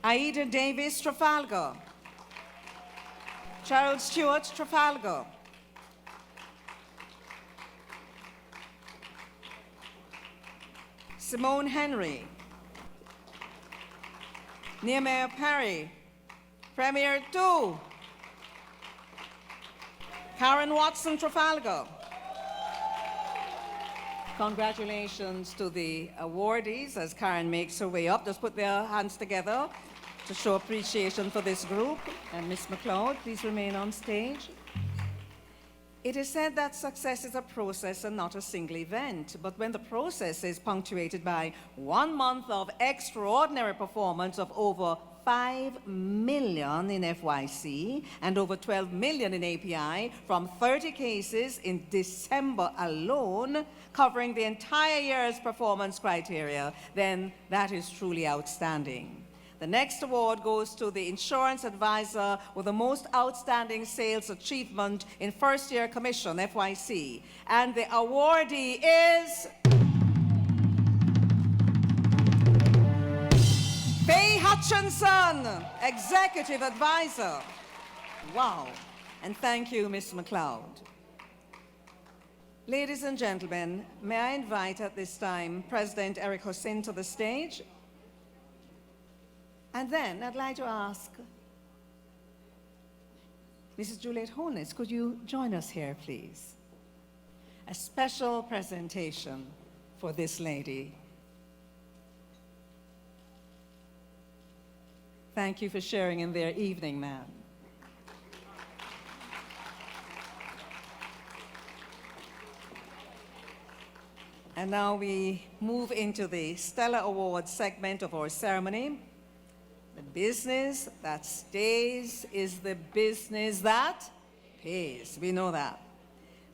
Aida Davis, Trafalgar. Charles Stewart, Trafalgar. Simone Henry. Nehemiah Perry, Premier 2. Karen Watson, Trafalgar. Congratulations to the awardees as Karen makes her way up. Just put their hands together to show appreciation for this group. And Ms. McLeod, please remain on stage. It is said that success is a process and not a single event, but when the process is punctuated by 1 month of extraordinary performance of over 5 million in FYC and over 12 million in API from 30 cases in December alone, covering the entire year's performance criteria, then that is truly outstanding. The next award goes to the insurance advisor with the most outstanding sales achievement in first-year commission, FYC. And the awardee is Faye Hutchinson, executive advisor. Wow. And thank you, Ms. McLeod. Ladies and gentlemen, may I invite at this time President Eric Hossin to the stage? And then I'd like to ask Mrs. Juliet Holness, could you join us here, please? A special presentation for this lady. Thank you for sharing in their evening, ma'am. And now we move into the Stellar Awards segment of our ceremony. The business that stays is the business that pays. We know that.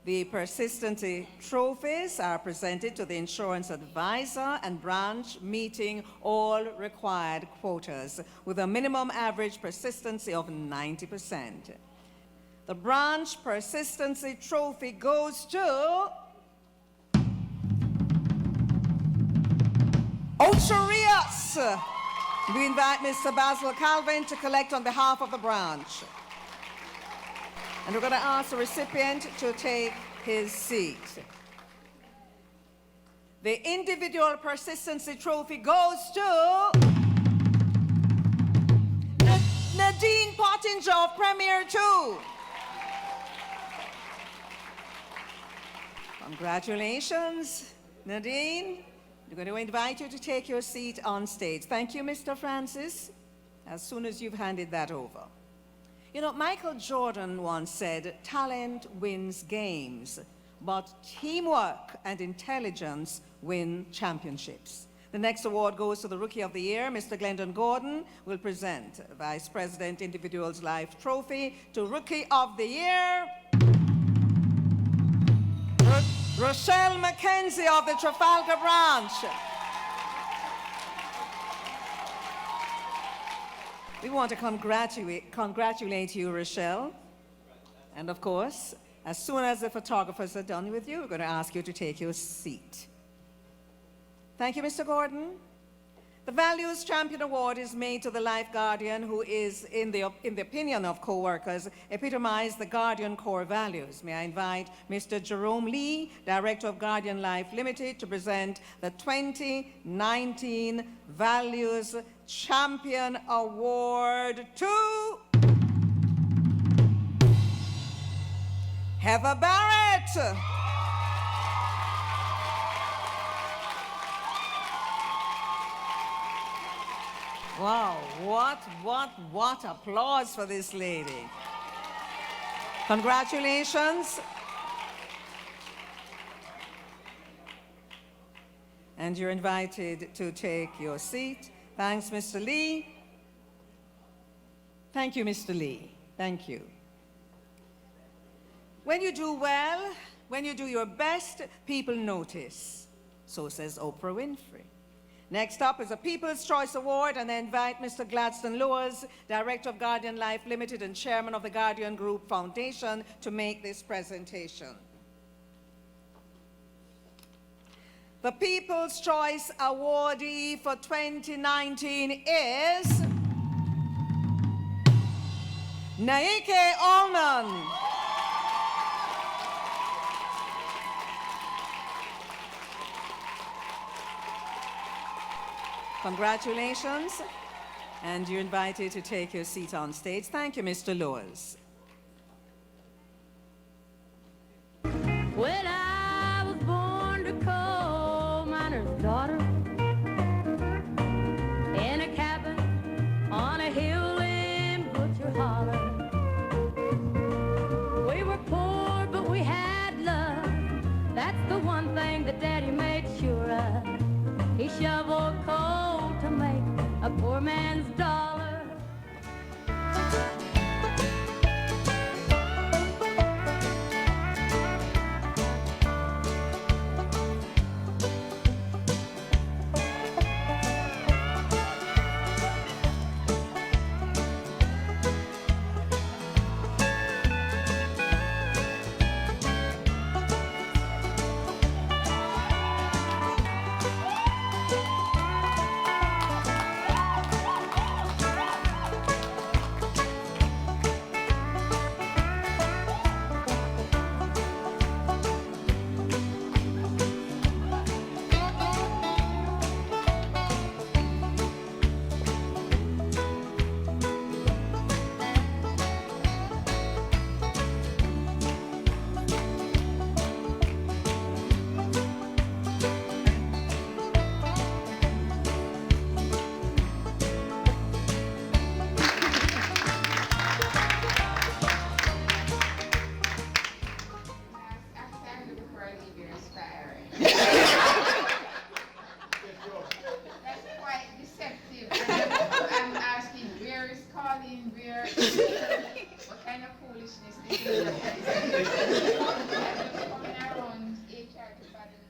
The persistency trophies are presented to the insurance advisor and branch meeting all required quotas with a minimum average persistency of 90%. The branch persistency trophy goes to Ocherius. We invite Mr. Basil Calvin to collect on behalf of the branch. And we're going to ask the recipient to take his seat. The individual persistency trophy goes to Nadine Pottinger of Premier 2. Congratulations, Nadine. We're going to invite you to take your seat on stage. Thank you, Mr. Francis, as soon as you've handed that over. You know, Michael Jordan once said, talent wins games, but teamwork and intelligence win championships. The next award goes to the Rookie of the Year. Mr. Glendon Gordon will present Vice President Individual's Life Trophy to Rookie of the Year, Rochelle McKenzie of the Trafalgar branch. We want to congratulate you, Rochelle. And of course, as soon as the photographers are done with you, we're going to ask you to take your seat. Thank you, Mr. Gordon. The Values Champion Award is made to the Life Guardian who is, in the opinion of co-workers, epitomize the Guardian core values. May I invite Mr. Jerome Lee, Director of Guardian Life Limited, to present the 2019 Values Champion Award to Heather Barrett. Wow, what applause for this lady. Congratulations. And you're invited to take your seat. Thanks, Mr. Lee. Thank you, Mr. Lee. Thank you. When you do well, when you do your best, people notice. So says Oprah Winfrey. Next up is a People's Choice Award, and I invite Mr. Gladstone Lewis, Director of Guardian Life Limited and Chairman of the Guardian Group Foundation, to make this presentation. The People's Choice Awardee for 2019 is Naike Allman. Congratulations, and you're invited to take your seat on stage. Thank you, Mr. Lewis. Well, I was born to coal miner's daughter in a cabin on a foolishness. Coming around HR department.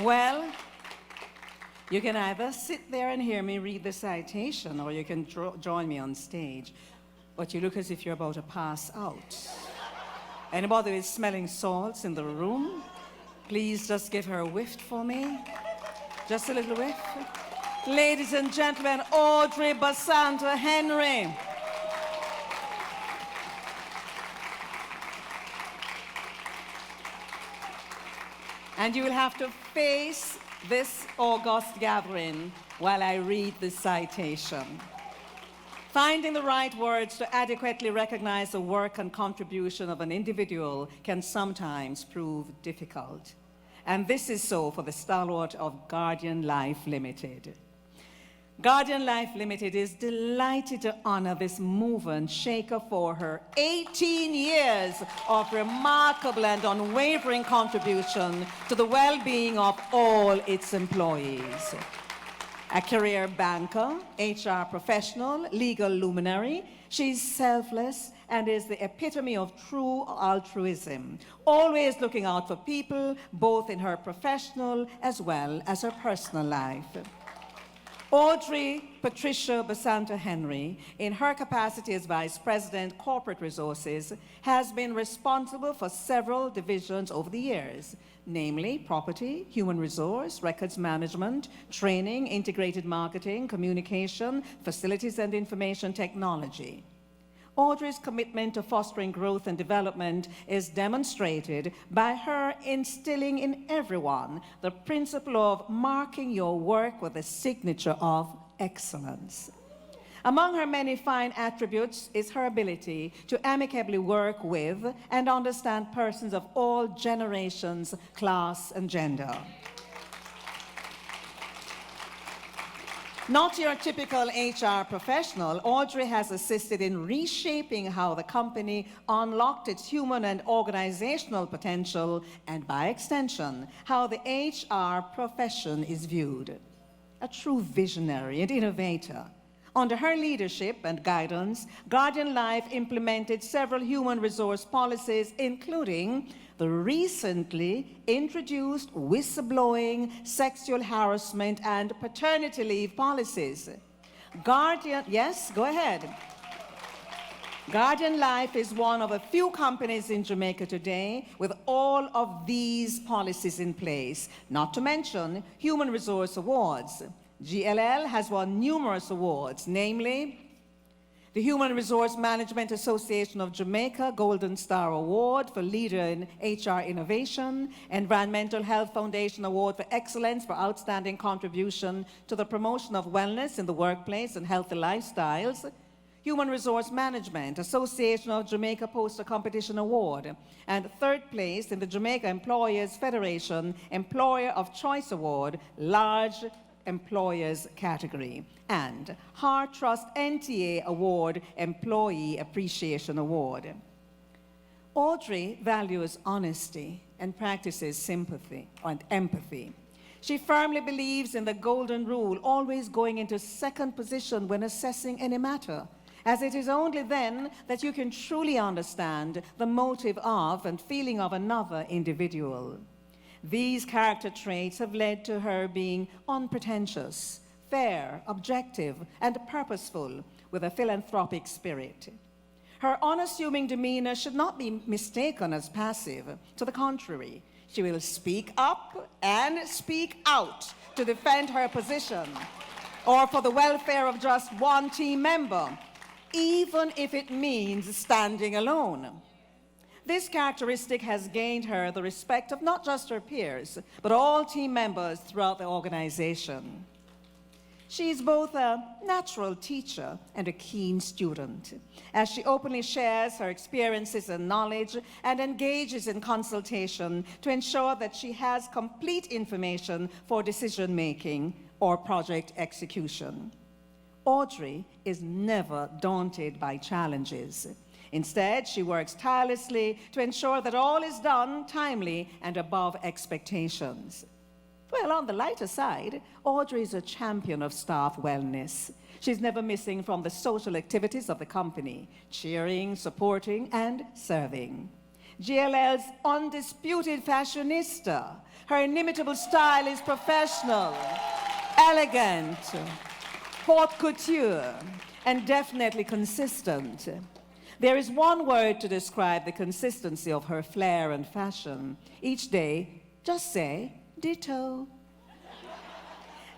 Well, you can either sit there and hear me read the citation, or you can join me on stage. But you look as if you're about to pass out. Anybody is smelling salts in the room? Please just give her a whiff for me. Just a little whiff. Ladies and gentlemen, Audrey Basanta Henry. And you will have to face this august gathering while I read the citation. Finding the right words to adequately recognize the work and contribution of an individual can sometimes prove difficult. And this is so for the stalwart of Guardian Life Limited. Guardian Life Limited is delighted to honor this movement shaker for her 18 years of remarkable and unwavering contribution to the well-being of all its employees. A career banker, HR professional, legal luminary, she's selfless and is the epitome of true altruism, always looking out for people, both in her professional as well as her personal life. Audrey Patricia Basanta Henry, in her capacity as Vice President, Corporate Resources, has been responsible for several divisions over the years, namely property, human resource, records management, training, integrated marketing, communication, facilities and information technology. Audrey's commitment to fostering growth and development is demonstrated by her instilling in everyone the principle of marking your work with a signature of excellence. Among her many fine attributes is her ability to amicably work with and understand persons of all generations, class, and gender. Not your typical HR professional, Audrey has assisted in reshaping how the company unlocked its human and organizational potential, and by extension, how the HR profession is viewed. A true visionary and innovator. Under her leadership and guidance, Guardian Life implemented several human resource policies, including the recently introduced whistleblowing, sexual harassment, and paternity leave policies. Yes, go ahead. Guardian Life is one of a few companies in Jamaica today with all of these policies in place, not to mention Human Resource Awards. GLL has won numerous awards, namely The Human Resource Management Association of Jamaica Golden Star Award for Leader in HR Innovation, Environmental Health Foundation Award for Excellence for Outstanding Contribution to the Promotion of Wellness in the Workplace and Healthy Lifestyles, Human Resource Management Association of Jamaica Poster Competition Award, and third place in the Jamaica Employers Federation Employer of Choice Award, Large Employers category, and Heart Trust NTA Award Employee Appreciation Award. Audrey values honesty and practices sympathy and empathy. She firmly believes in the golden rule, always going into second position when assessing any matter, as it is only then that you can truly understand the motive of and feeling of another individual. These character traits have led to her being unpretentious, fair, objective, and purposeful, with a philanthropic spirit. Her unassuming demeanor should not be mistaken as passive. To the contrary, she will speak up and speak out to defend her position or for the welfare of just one team member, even if it means standing alone. This characteristic has gained her the respect of not just her peers, but all team members throughout the organization. She's both a natural teacher and a keen student, as she openly shares her experiences and knowledge and engages in consultation to ensure that she has complete information for decision-making or project execution. Audrey is never daunted by challenges. Instead, she works tirelessly to ensure that all is done timely and above expectations. Well, on the lighter side, Audrey is a champion of staff wellness. She's never missing from the social activities of the company, cheering, supporting, and serving. GLL's undisputed fashionista. Her inimitable style is professional, elegant, haute couture, and definitely consistent. There is one word to describe the consistency of her flair and fashion. Each day, just say, ditto.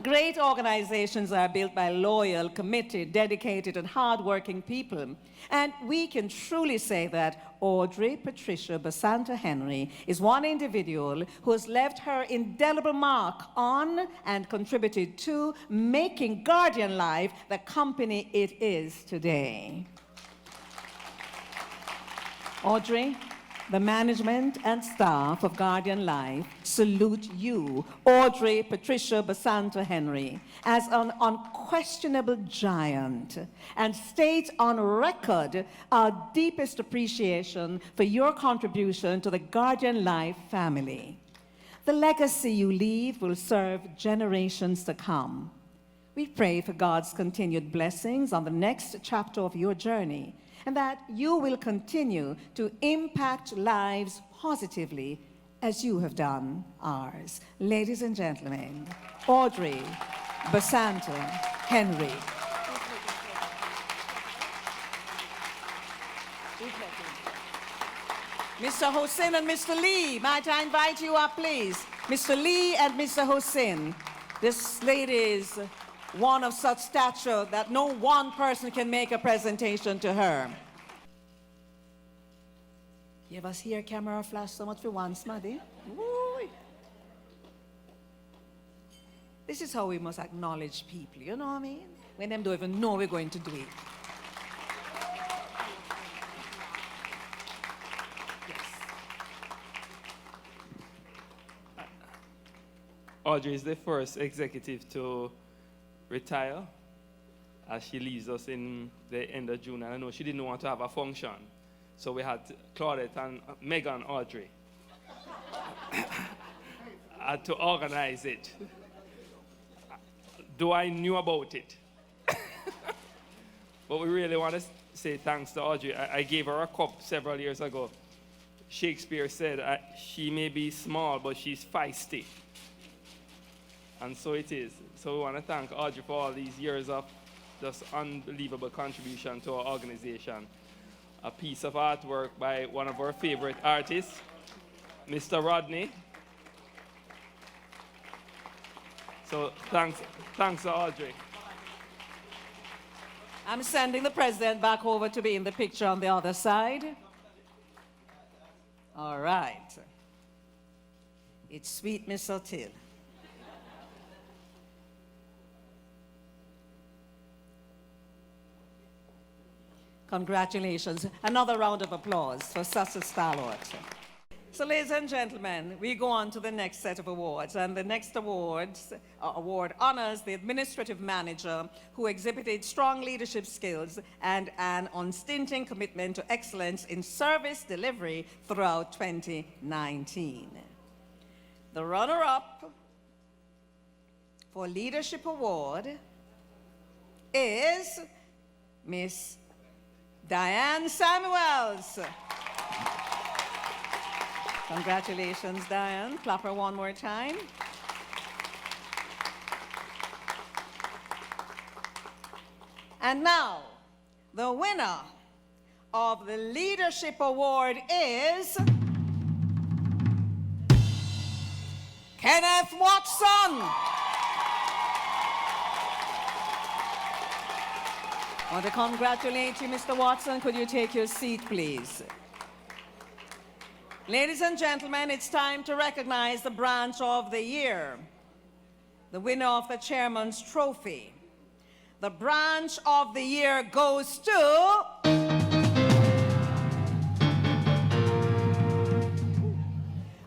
Great organizations are built by loyal, committed, dedicated, and hardworking people. And we can truly say that Audrey Patricia Basanta Henry is one individual who has left her indelible mark on and contributed to making Guardian Life the company it is today. Audrey, the management and staff of Guardian Life salute you, Audrey Patricia Basanta Henry, as an unquestionable giant, and state on record our deepest appreciation for your contribution to the Guardian Life family. The legacy you leave will serve generations to come. We pray for God's continued blessings on the next chapter of your journey, and that you will continue to impact lives positively as you have done ours. Ladies and gentlemen, Audrey Basanta Henry. Mr. Hossein and Mr. Lee, might I invite you up, please? Mr. Lee and Mr. Hossein. This lady is one of such stature that no one person can make a presentation to her. You ever see your camera flash so much for once, Maddie? This is how we must acknowledge people, you know what I mean? When them don't even know we're going to do it. Audrey is the first executive to retire as she leaves us in the end of June. And I know she didn't want to have a function. So we had Claudette and Megan Audrey had to organize it. Though I knew about it. But we really want to say thanks to Audrey. I gave her a cup several years ago. Shakespeare said, she may be small, but she's feisty. And so it is. So we want to thank Audrey for all these years of just unbelievable contribution to our organization. A piece of artwork by one of our favorite artists, Mr. Rodney. So thanks to Audrey. I'm sending the president back over to be in the picture on the other side. All right. It's sweet Miss O'Till. Congratulations. Another round of applause for such a stalwart. So, ladies and gentlemen, we go on to the next set of awards. And the next award honors the administrative manager who exhibited strong leadership skills and an unstinting commitment to excellence in service delivery throughout 2019. The runner-up for Leadership Award is Miss Diane Samuels. Congratulations, Diane. Clap her one more time. And now, the winner of the Leadership Award is Kenneth Watson. I want to congratulate you, Mr. Watson. Could you take your seat, please? Ladies and gentlemen, it's time to recognize the branch of the year, the winner of the Chairman's Trophy. The branch of the year goes to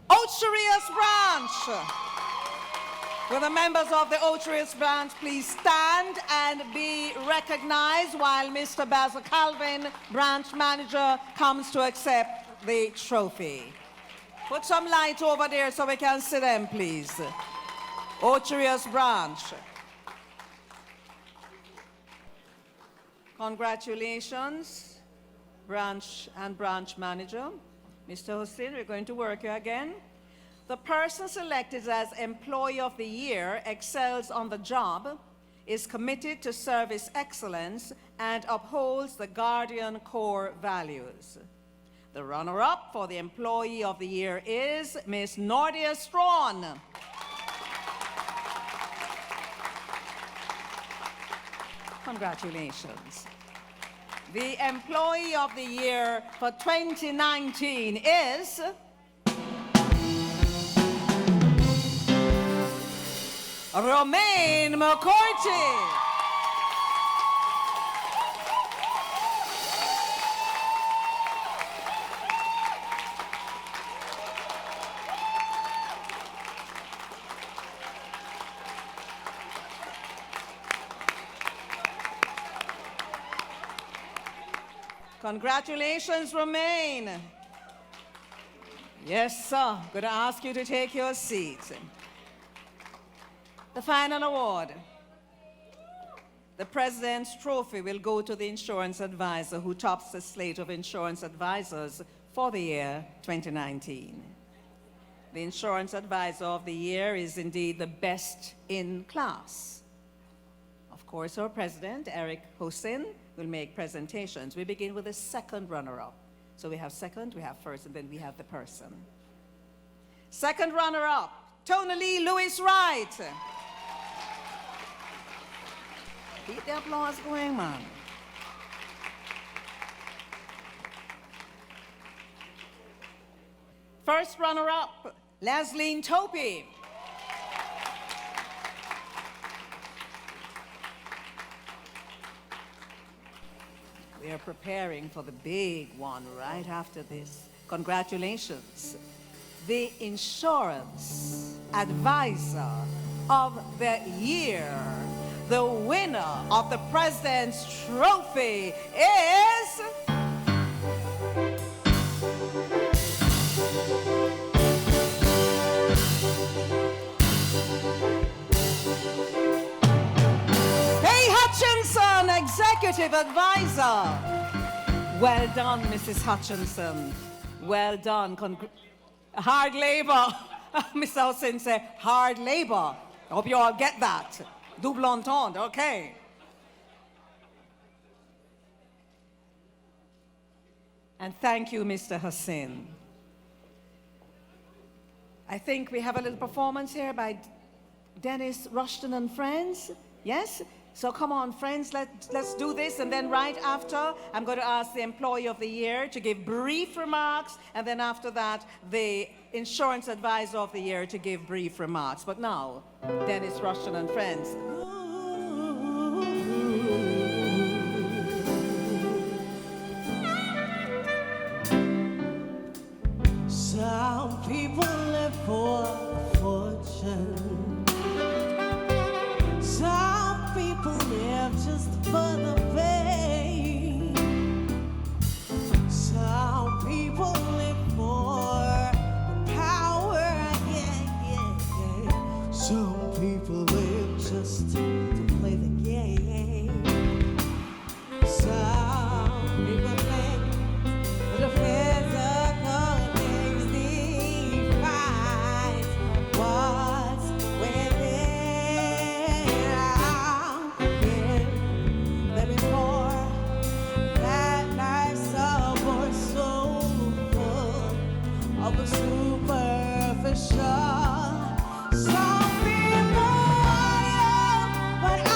Ocherius Branch. Will the members of the Ocherius Branch please stand and be recognized while Mr. Basil Calvin, branch manager, comes to accept the trophy. Put some light over there so we can see them, please. Ocherius Branch. Congratulations, branch and branch manager. Mr. Hussein, we're going to work you again. The person selected as Employee of the Year excels on the job, is committed to service excellence, and upholds the Guardian core values. The runner-up for the Employee of the Year is Miss Nordia Strawn. Congratulations. The Employee of the Year for 2019 is Romaine McCourty. Congratulations, Romaine. Yes, sir. I'm going to ask you to take your seats. The final award. The President's Trophy will go to the insurance advisor who tops the slate of insurance advisors for the year 2019. The insurance advisor of the year is indeed the best in class. Of course, our president, Eric Hussein, will make presentations. We begin with the second runner-up. So we have second, we have first, and then we have the person. Second runner-up, Tony Lee Lewis Wright. Keep the applause going, man. First runner-up, Leslie Topi. We are preparing for the big one right after this. Congratulations. The Insurance Advisor of the Year, the winner of the President's Trophy is Hutchinson, Executive Advisor. Well done, Mrs. Hutchinson. Well done. Hard labor. Mr. Hussein said, hard labor. I hope you all get that. Double entendre, okay. And thank you, Mr. Hussein. I think we have a little performance here by Dennis Rushton and friends. Yes? So come on, friends, let's do this. And then right after, I'm going to ask the Employee of the Year to give brief remarks. And then after that, the Insurance Advisor of the Year to give brief remarks. But now, Dennis Rushton and friends. Some people live for fortune. Some people live just for the pain. Some people live for power, yeah. Some people live just to play the game. Some people think the physical things define what's within. Let me pour that nice sour soul of the superficial. Some people want you, but I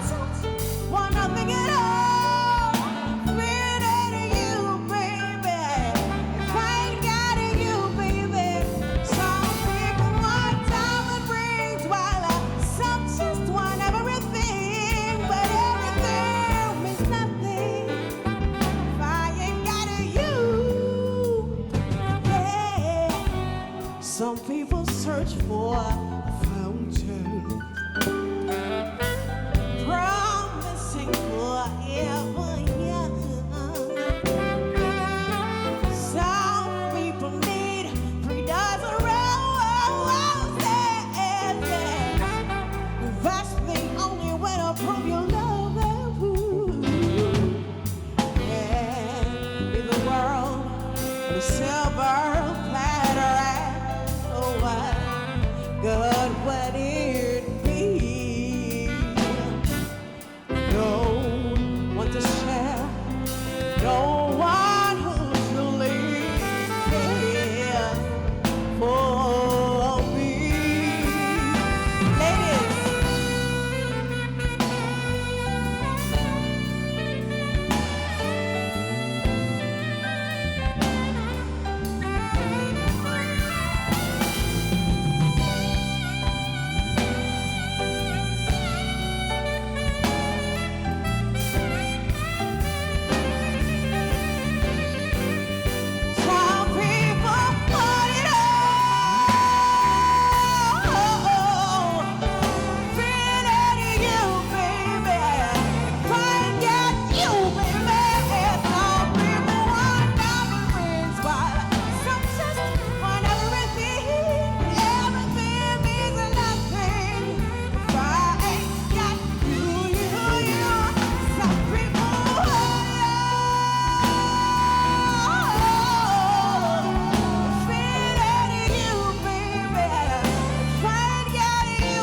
don't want nothing at all. Without you, baby, if I ain't got you, baby. Some people want diamond rings, while some just want everything, but everything means nothing if I ain't got you. Yeah. Some people search for a fountain, promising forever young. Some people need 3 dozen roses. That's the only way to prove your love. In the world, the silver platter, oh, what good would it be? No one to share, no one who's really here for me. Ladies, some people want it all. Without you, baby, if I ain't got you, baby. Some people want diamond rings, while some just want everything. Everything means nothing if I ain't got you. Some people want it all. Without you, baby, if I ain't got you,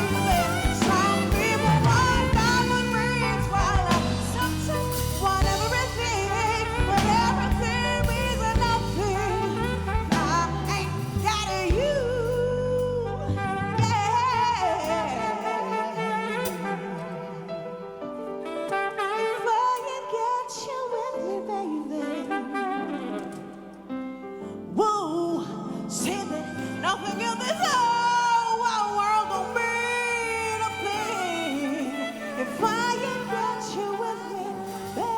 baby. Some people want diamond rings, while some just want everything, but everything means nothing if I ain't got you. If I ain't got you with me, baby. Whoa, say that nothing in this whole wide world don't mean a thing if I ain't got you with me, baby.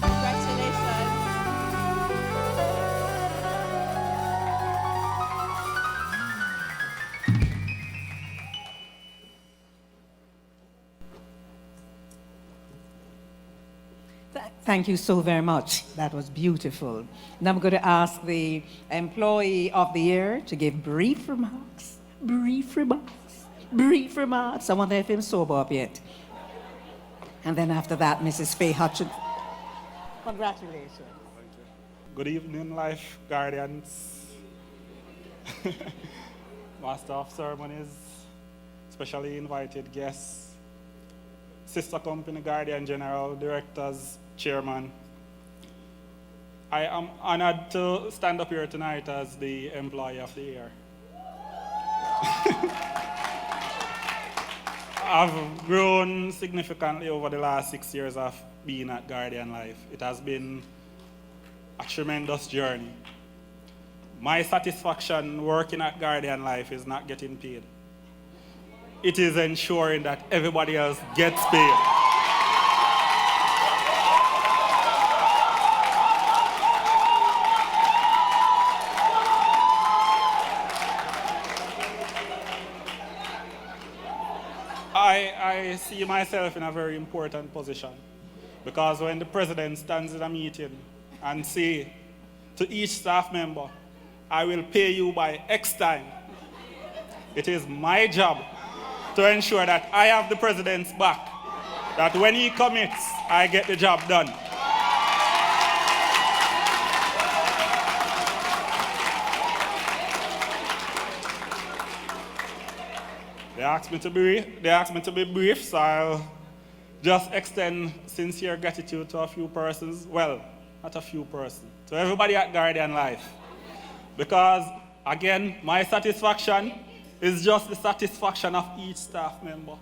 Congratulations. Thank you so very much. That was beautiful. Now I'm going to ask the Employee of the Year to give brief remarks. Brief remarks. Brief remarks. I wonder if he's sober up yet. And then after that, Mrs. Faye Hutchin. Congratulations. Good evening, Life Guardians, Master of Ceremonies, specially invited guests, Sister Company Guardian General, Directors, Chairman, I am honored to stand up here tonight as the Employee of the Year. I've grown significantly over the last 6 years of being at Guardian Life. It has been a tremendous journey. My satisfaction working at Guardian Life is not getting paid. It is ensuring that everybody else gets paid. I see myself in a very important position because when the president stands in a meeting and say to each staff member, I will pay you by X time, it is my job to ensure that I have the president's back, that when he commits, I get the job done. They asked me to be brief, so I'll just extend sincere gratitude to a few persons. Well, not a few persons, to everybody at Guardian Life. Because, again, my satisfaction is just the satisfaction of each staff member.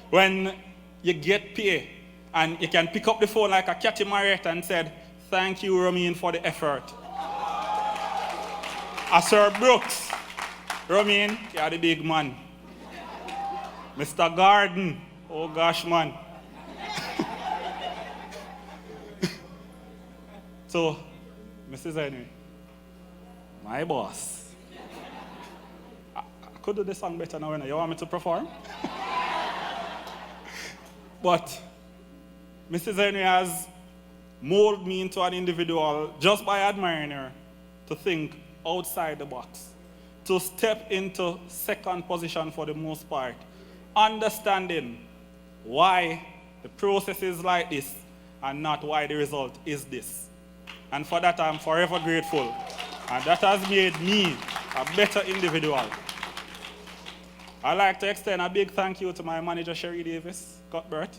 When you get paid and you can pick up the phone like a Cathy Mariette and said, thank you, Romain, for the effort. Sir Brooks, Romain, you're the big man. Mr. Garden, oh gosh, man. So, Mrs. Henry, my boss. I could do the song better now, you want me to perform? But Mrs. Henry has molded me into an individual just by admiring her to think outside the box, to step into second position for the most part, understanding why the process is like this and not why the result is this. And for that, I'm forever grateful. And that has made me a better individual. I'd like to extend a big thank you to my manager, Sherry Davis, Cuthbert,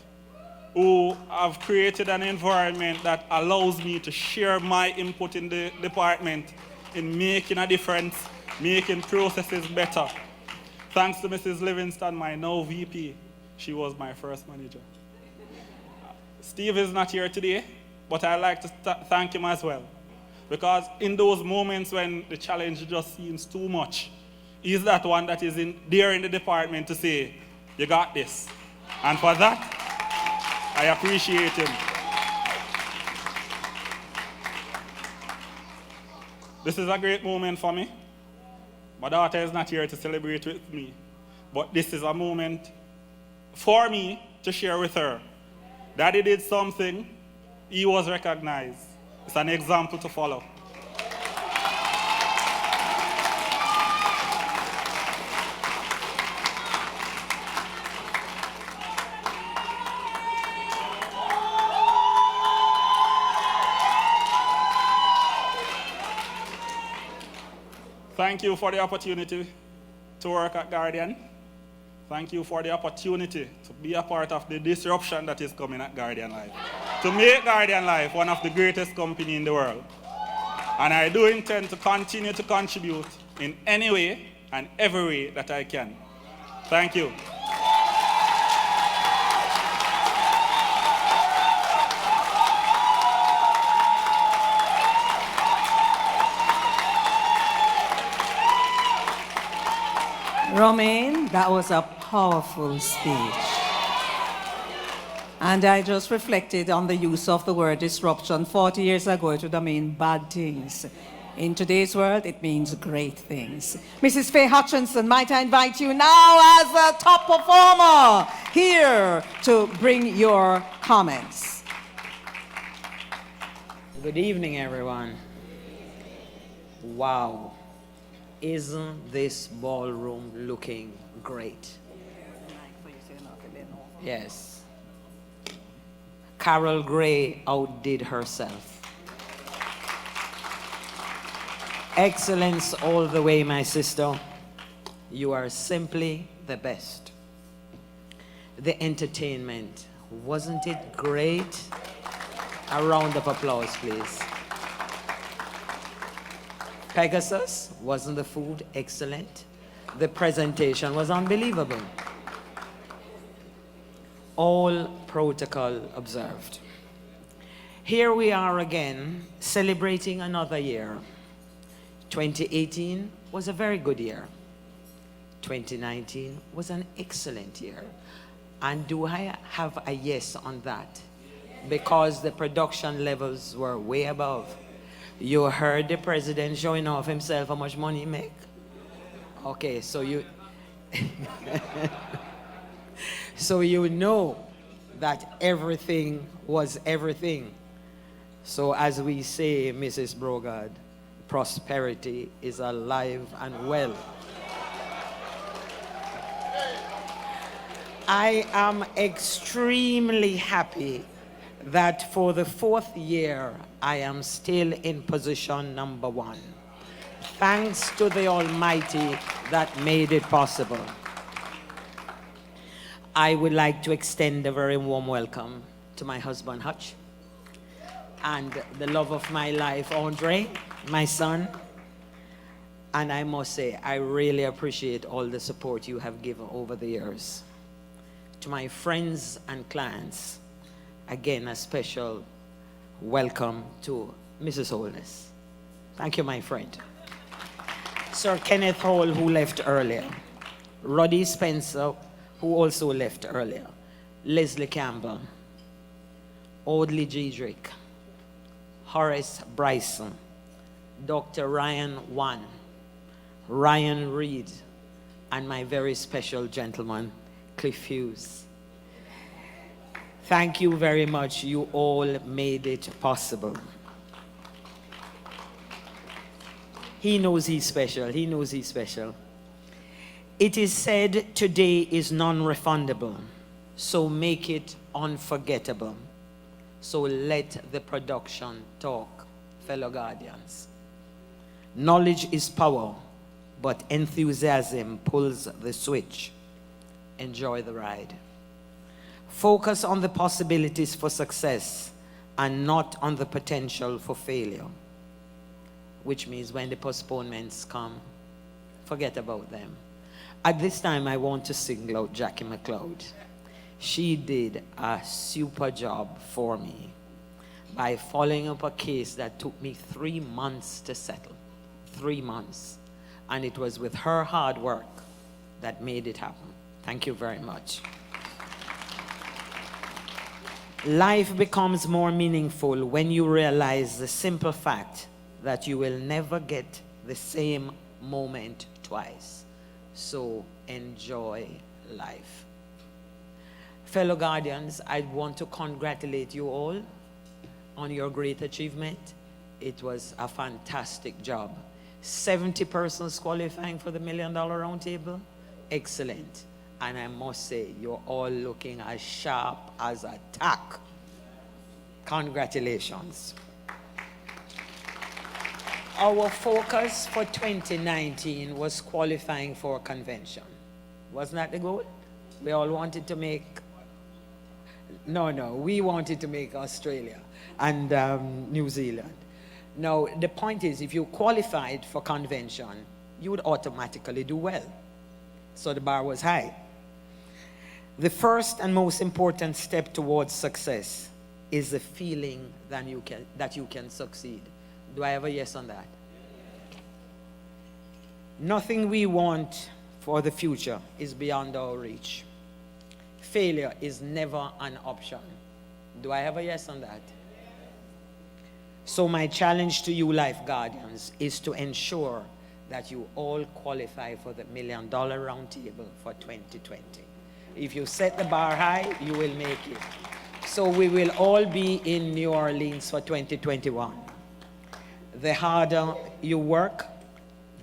who have created an environment that allows me to share my input in the department in making a difference, making processes better. Thanks to Mrs. Livingston, my now VP. She was my first manager. Steve is not here today, but I'd like to thank him as well. Because in those moments when the challenge just seems too much, he's that one that is there in the department to say, you got this. And for that, I appreciate him. This is a great moment for me. My daughter is not here to celebrate with me, but this is a moment for me to share with her. Daddy did something, he was recognized. It's an example to follow. Thank you for the opportunity to work at Guardian. Thank you for the opportunity to be a part of the disruption that is coming at Guardian Life. To make Guardian Life one of the greatest companies in the world. And I do intend to continue to contribute in any way and every way that I can. Thank you. Romain, that was a powerful speech. And I just reflected on the use of the word disruption. 40 years ago, it would have meant bad things. In today's world, it means great things. Mrs. Faye Hutchinson, might I invite you now as a top performer here to bring your comments. Good evening, everyone. Wow. Isn't this ballroom looking great? Yes. Carol Gray outdid herself. Excellence all the way, my sister. You are simply the best. The entertainment, wasn't it great? A round of applause, please. Pegasus, wasn't the food excellent? The presentation was unbelievable. All protocol observed. Here we are again, celebrating another year. 2018 was a very good year. 2019 was an excellent year. And do I have a yes on that? Because the production levels were way above. You heard the president showing off himself how much money he make? Okay, so you so you know that everything was everything. So as we say, Mrs. Brogard, prosperity is alive and well. I am extremely happy that for the 4th year, I am still in position number 1. Thanks to the Almighty that made it possible. I would like to extend a very warm welcome to my husband, Hutch, and the love of my life, Andre, my son. And I must say, I really appreciate all the support you have given over the years. To my friends and clients, again, a special welcome to Mrs. Holness. Thank you, my friend. Sir Kenneth Hall, who left earlier. Roddy Spencer, who also left earlier. Leslie Campbell. Audley Giedrick. Horace Bryson. Dr. Ryan Wan. Ryan Reed. And my very special gentleman, Cliff Hughes. Thank you very much. You all made it possible. He knows he's special. He knows he's special. It is said today is non-refundable, so make it unforgettable. So let the production talk, fellow guardians. Knowledge is power, but enthusiasm pulls the switch. Enjoy the ride. Focus on the possibilities for success and not on the potential for failure. Which means when the postponements come, forget about them. At this time, I want to single out Jackie McLeod. She did a super job for me by following up a case that took me 3 months to settle. 3 months. And it was with her hard work that made it happen. Thank you very much. Life becomes more meaningful when you realize the simple fact that you will never get the same moment twice. So enjoy life. Fellow guardians, I want to congratulate you all on your great achievement. It was a fantastic job. 70 persons qualifying for the $1 Million Round Table. Excellent. And I must say, you're all looking as sharp as a tack. Congratulations. Our focus for 2019 was qualifying for a convention. Wasn't that the goal? We all wanted to make, we wanted to make Australia and New Zealand. Now, the point is, if you qualified for convention, you would automatically do well. So the bar was high. The first and most important step towards success is the feeling that you can succeed. Do I have a yes on that? Nothing we want for the future is beyond our reach. Failure is never an option. Do I have a yes on that? So my challenge to you, Life Guardians, is to ensure that you all qualify for the $1 Million Round Table for 2020. If you set the bar high, you will make it. So we will all be in New Orleans for 2021. The harder you work,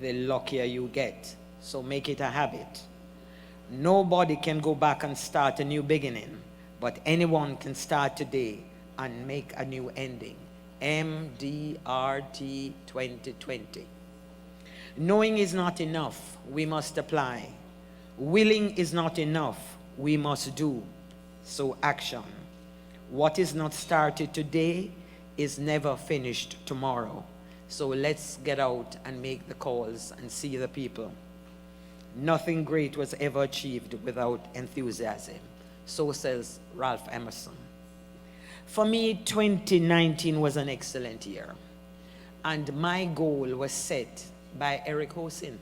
the luckier you get. So make it a habit. Nobody can go back and start a new beginning, but anyone can start today and make a new ending. MDRT 2020. Knowing is not enough, we must apply. Willing is not enough, we must do. So action. What is not started today is never finished tomorrow. So let's get out and make the calls and see the people. Nothing great was ever achieved without enthusiasm. So says Ralph Emerson. For me, 2019 was an excellent year. And my goal was set by Eric Hosin.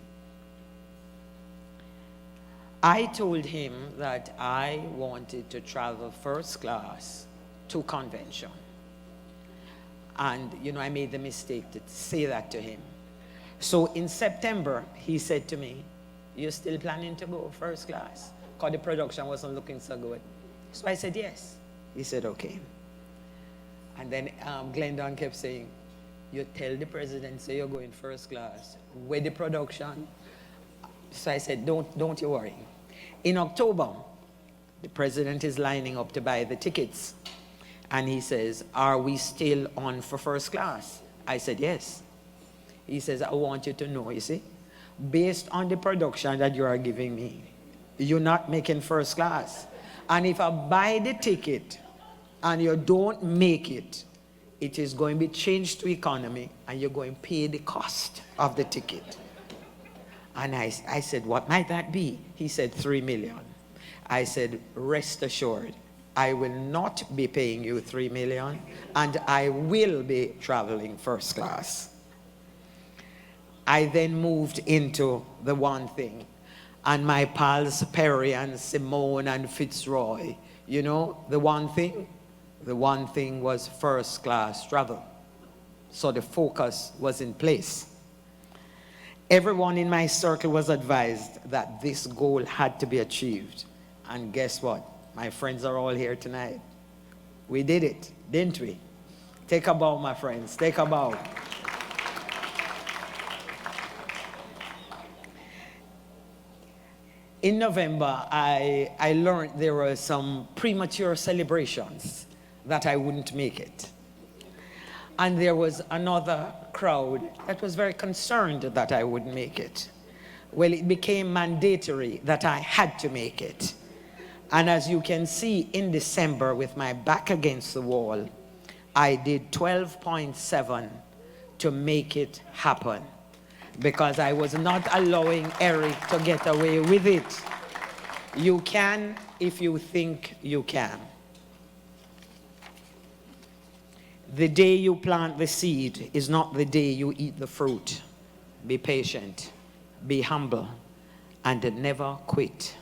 I told him that I wanted to travel first class to convention. And, I made the mistake to say that to him. So in September, he said to me, "You're still planning to go first class?" Because the production wasn't looking so good. So I said, "Yes." He said, "Okay." And then Glendon kept saying, "You tell the president, say you're going first class with the production." So I said, don't you worry. In October, the president is lining up to buy the tickets. And he says, "Are we still on for first class?" I said, "Yes." He says, "I want you to know, you see, based on the production that you are giving me, you're not making first class. And if I buy the ticket and you don't make it, it is going to be changed to economy and you're going to pay the cost of the ticket." And I said, "What might that be?" He said, 3 million. I said, "Rest assured, I will not be paying you 3 million and I will be traveling first class." I then moved into the one thing. And my pals Perry and Simone and Fitzroy, the one thing was first class travel. So the focus was in place. Everyone in my circle was advised that this goal had to be achieved. And guess what? My friends are all here tonight. We did it, didn't we? Take a bow, my friends. Take a bow. In November, I learned there were some premature celebrations that I wouldn't make it. And there was another crowd that was very concerned that I wouldn't make it. Well, it became mandatory that I had to make it. And as you can see, in December, with my back against the wall, I did 12.7 to make it happen, because I was not allowing Eric to get away with it. You can if you think you can. The day you plant the seed is not the day you eat the fruit. Be patient, be humble, and never quit.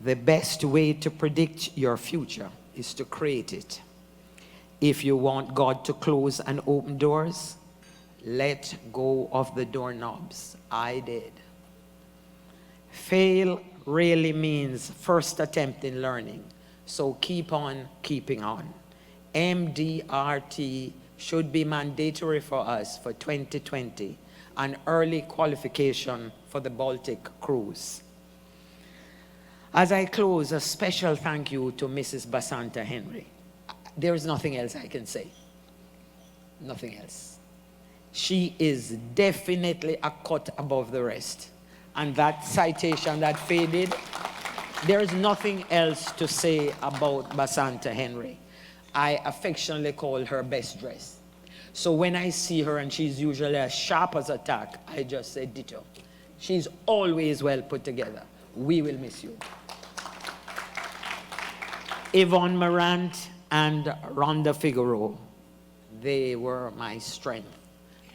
The best way to predict your future is to create it. If you want God to close and open doors, let go of the doorknobs. I did. Fail really means first attempt in learning. So keep on keeping on. MDRT should be mandatory for us for 2020, an early qualification for the Baltic cruise. As I close, a special thank you to Mrs. Basanta Henry. There is nothing else I can say. Nothing else. She is definitely a cut above the rest. And that citation that faded, there is nothing else to say about Basanta Henry. I affectionately call her best dress. So when I see her and she's usually as sharp as a tack, I just say ditto. She's always well put together. We will miss you. Yvonne Morant and Rhonda Figueroa, they were my strength.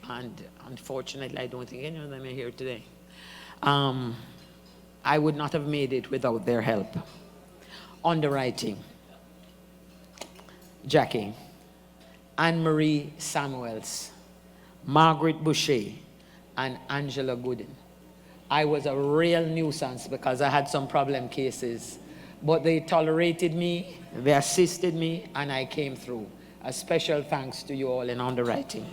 And unfortunately, I don't think any of them are here today. I would not have made it without their help. Underwriting, Jackie, Anne-Marie Samuels, Margaret Boucher, and Angela Gooden. I was a real nuisance because I had some problem cases, but they tolerated me, they assisted me, and I came through. A special thanks to you all in underwriting.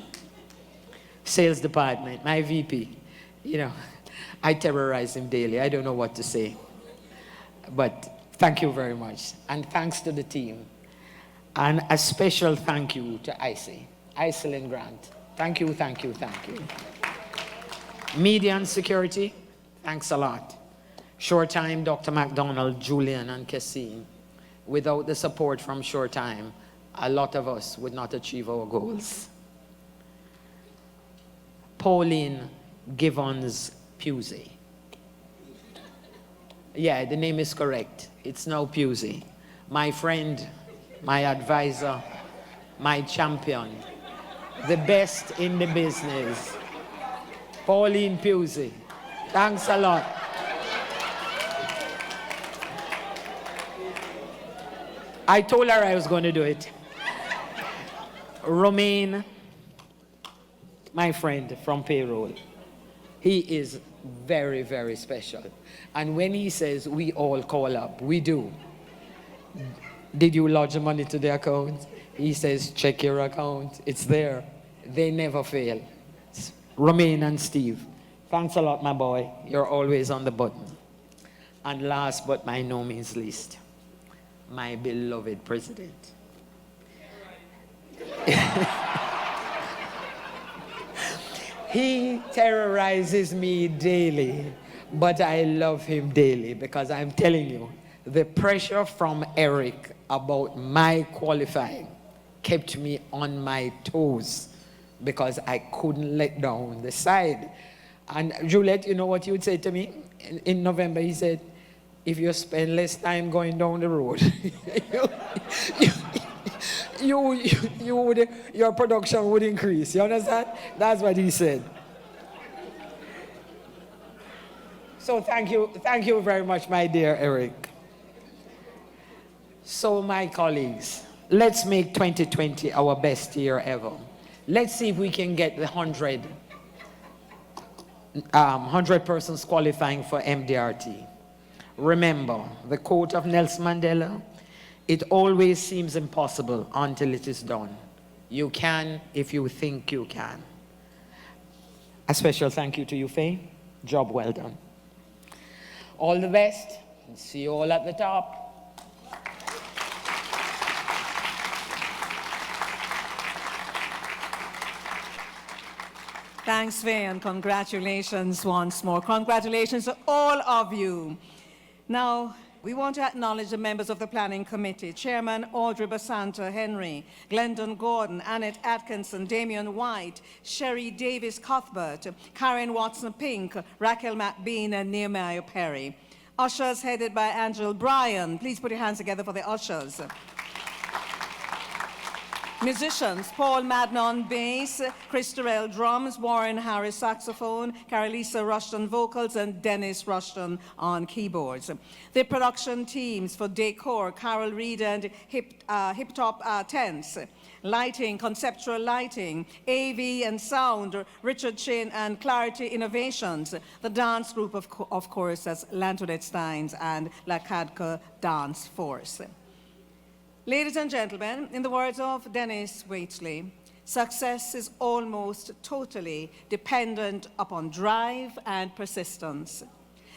Sales department, my VP, I terrorize him daily. I don't know what to say. But thank you very much. And thanks to the team. And a special thank you to Icelyn Grant. Thank you, thank you, thank you. Media and security, thanks a lot. Short Time, Dr. McDonald, Julian, and Cassine. Without the support from Short Time, a lot of us would not achieve our goals. Pauline Givens Pusey. Yeah, the name is correct. It's now Pusey. My friend, my advisor, my champion, the best in the business, Pauline Pusey. Thanks a lot. I told her I was going to do it. Romain, my friend from payroll, he is very, very special. And when he says we all call up, we do. Did you lodge the money to the account? He says, check your account. It's there. They never fail. It's Romain and Steve. Thanks a lot, my boy. You're always on the button. And last but by no means least, my beloved president. He terrorizes me daily, but I love him daily because I'm telling you, the pressure from Eric about my qualifying kept me on my toes because I couldn't let down the side. And Juliet, you know what he would say to me? In November, he said, if you spend less time going down the road, your production would increase. You understand? That's what he said. So thank you very much, my dear Eric. So my colleagues, let's make 2020 our best year ever. Let's see if we can get the 100 persons qualifying for MDRT. Remember the quote of Nelson Mandela, it always seems impossible until it is done. You can if you think you can. A special thank you to you, Faye. Job well done. All the best. See you all at the top. Thanks, Faye, and congratulations once more. Congratulations to all of you. Now, we want to acknowledge the members of the Planning Committee, Chairman Audrey Basanta Henry, Glendon Gordon, Annette Atkinson, Damian White, Sherry Davis Cuthbert, Karen Watson-Pink, Raquel McBean, and Nehemiah Perry. Ushers headed by Angel Bryan. Please put your hands together for the ushers. Musicians, Paul Madden on bass, Chris Terrell drums, Warren Harris saxophone, Carolisa Rushton vocals, and Dennis Rushton on keyboards. The production teams for decor, Carol Reed and Hip Top Tents. Lighting, conceptual lighting, AV and sound, Richard Chin and Clarity Innovations. The dance group, of course, as Lantoinette Steins and La Cadca Dance Force. Ladies and gentlemen, in the words of Dennis Waitley, success is almost totally dependent upon drive and persistence.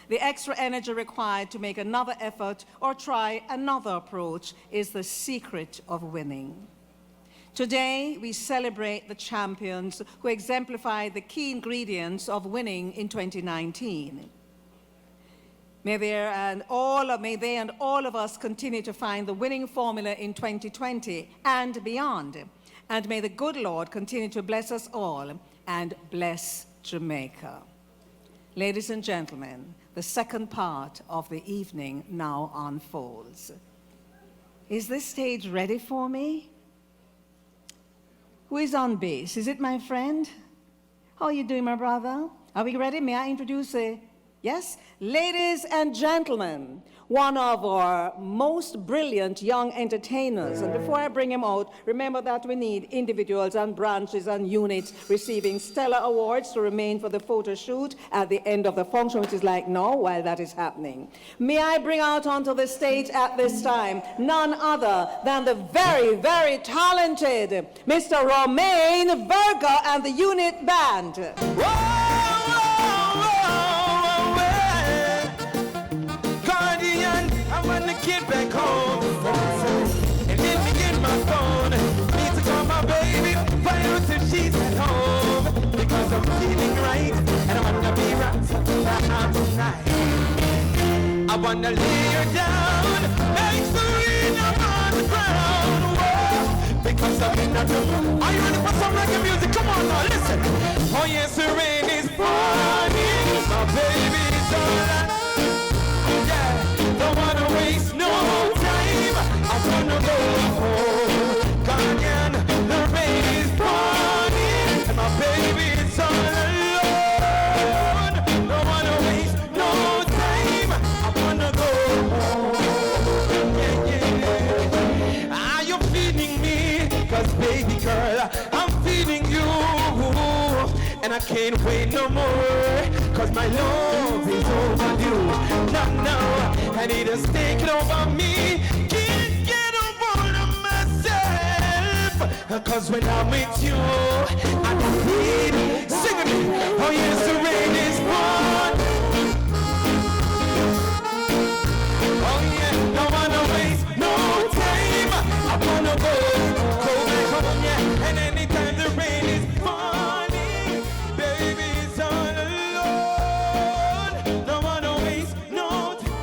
The extra energy required to make another effort or try another approach is the secret of winning. Today, we celebrate the champions who exemplify the key ingredients of winning in 2019. May they and all of us continue to find the winning formula in 2020 and beyond. And may the good Lord continue to bless us all and bless Jamaica. Ladies and gentlemen, the second part of the evening now unfolds. Is this stage ready for me? Who is on bass? Is it my friend? How are you doing, my brother? Are we ready? May I introduce Yes? Ladies and gentlemen, one of our most brilliant young entertainers. And before I bring him out, remember that we need individuals and branches and units receiving stellar awards to remain for the photo shoot at the end of the function, which is like now, while that is happening. May I bring out onto the stage at this time none other than the very, very talented Mr. Romain Verga and the unit band. Whoa! Get back home and let me get my phone. Need to call my baby, find out if she's at home, because I'm feeling right and I wanna be right tonight. I wanna lay her down like Serena on the ground. Whoa, 'cause I'm in a mood. Are you ready for some reggae music? Come on now, listen. Oh yes, the rain is falling, my baby's alright. Yeah, don't wanna waste no time. I wanna go home. Guardian, the rain is falling, and my baby's all alone. Don't wanna waste no time. I wanna go home. Yeah, yeah. Are you feeding me? 'Cause baby girl, I'm feeding you. And I can't wait no more, 'cause my love is overdue. No, no, I need a taking over me. Can't get over myself, 'cause when I'm with you, I don't need. Sing with me. Oh yes, the rain is gone. Oh yeah, don't wanna waste no time. I wanna go back home, yeah. And anytime the rain is falling, baby, it's all alone. Don't wanna waste no time.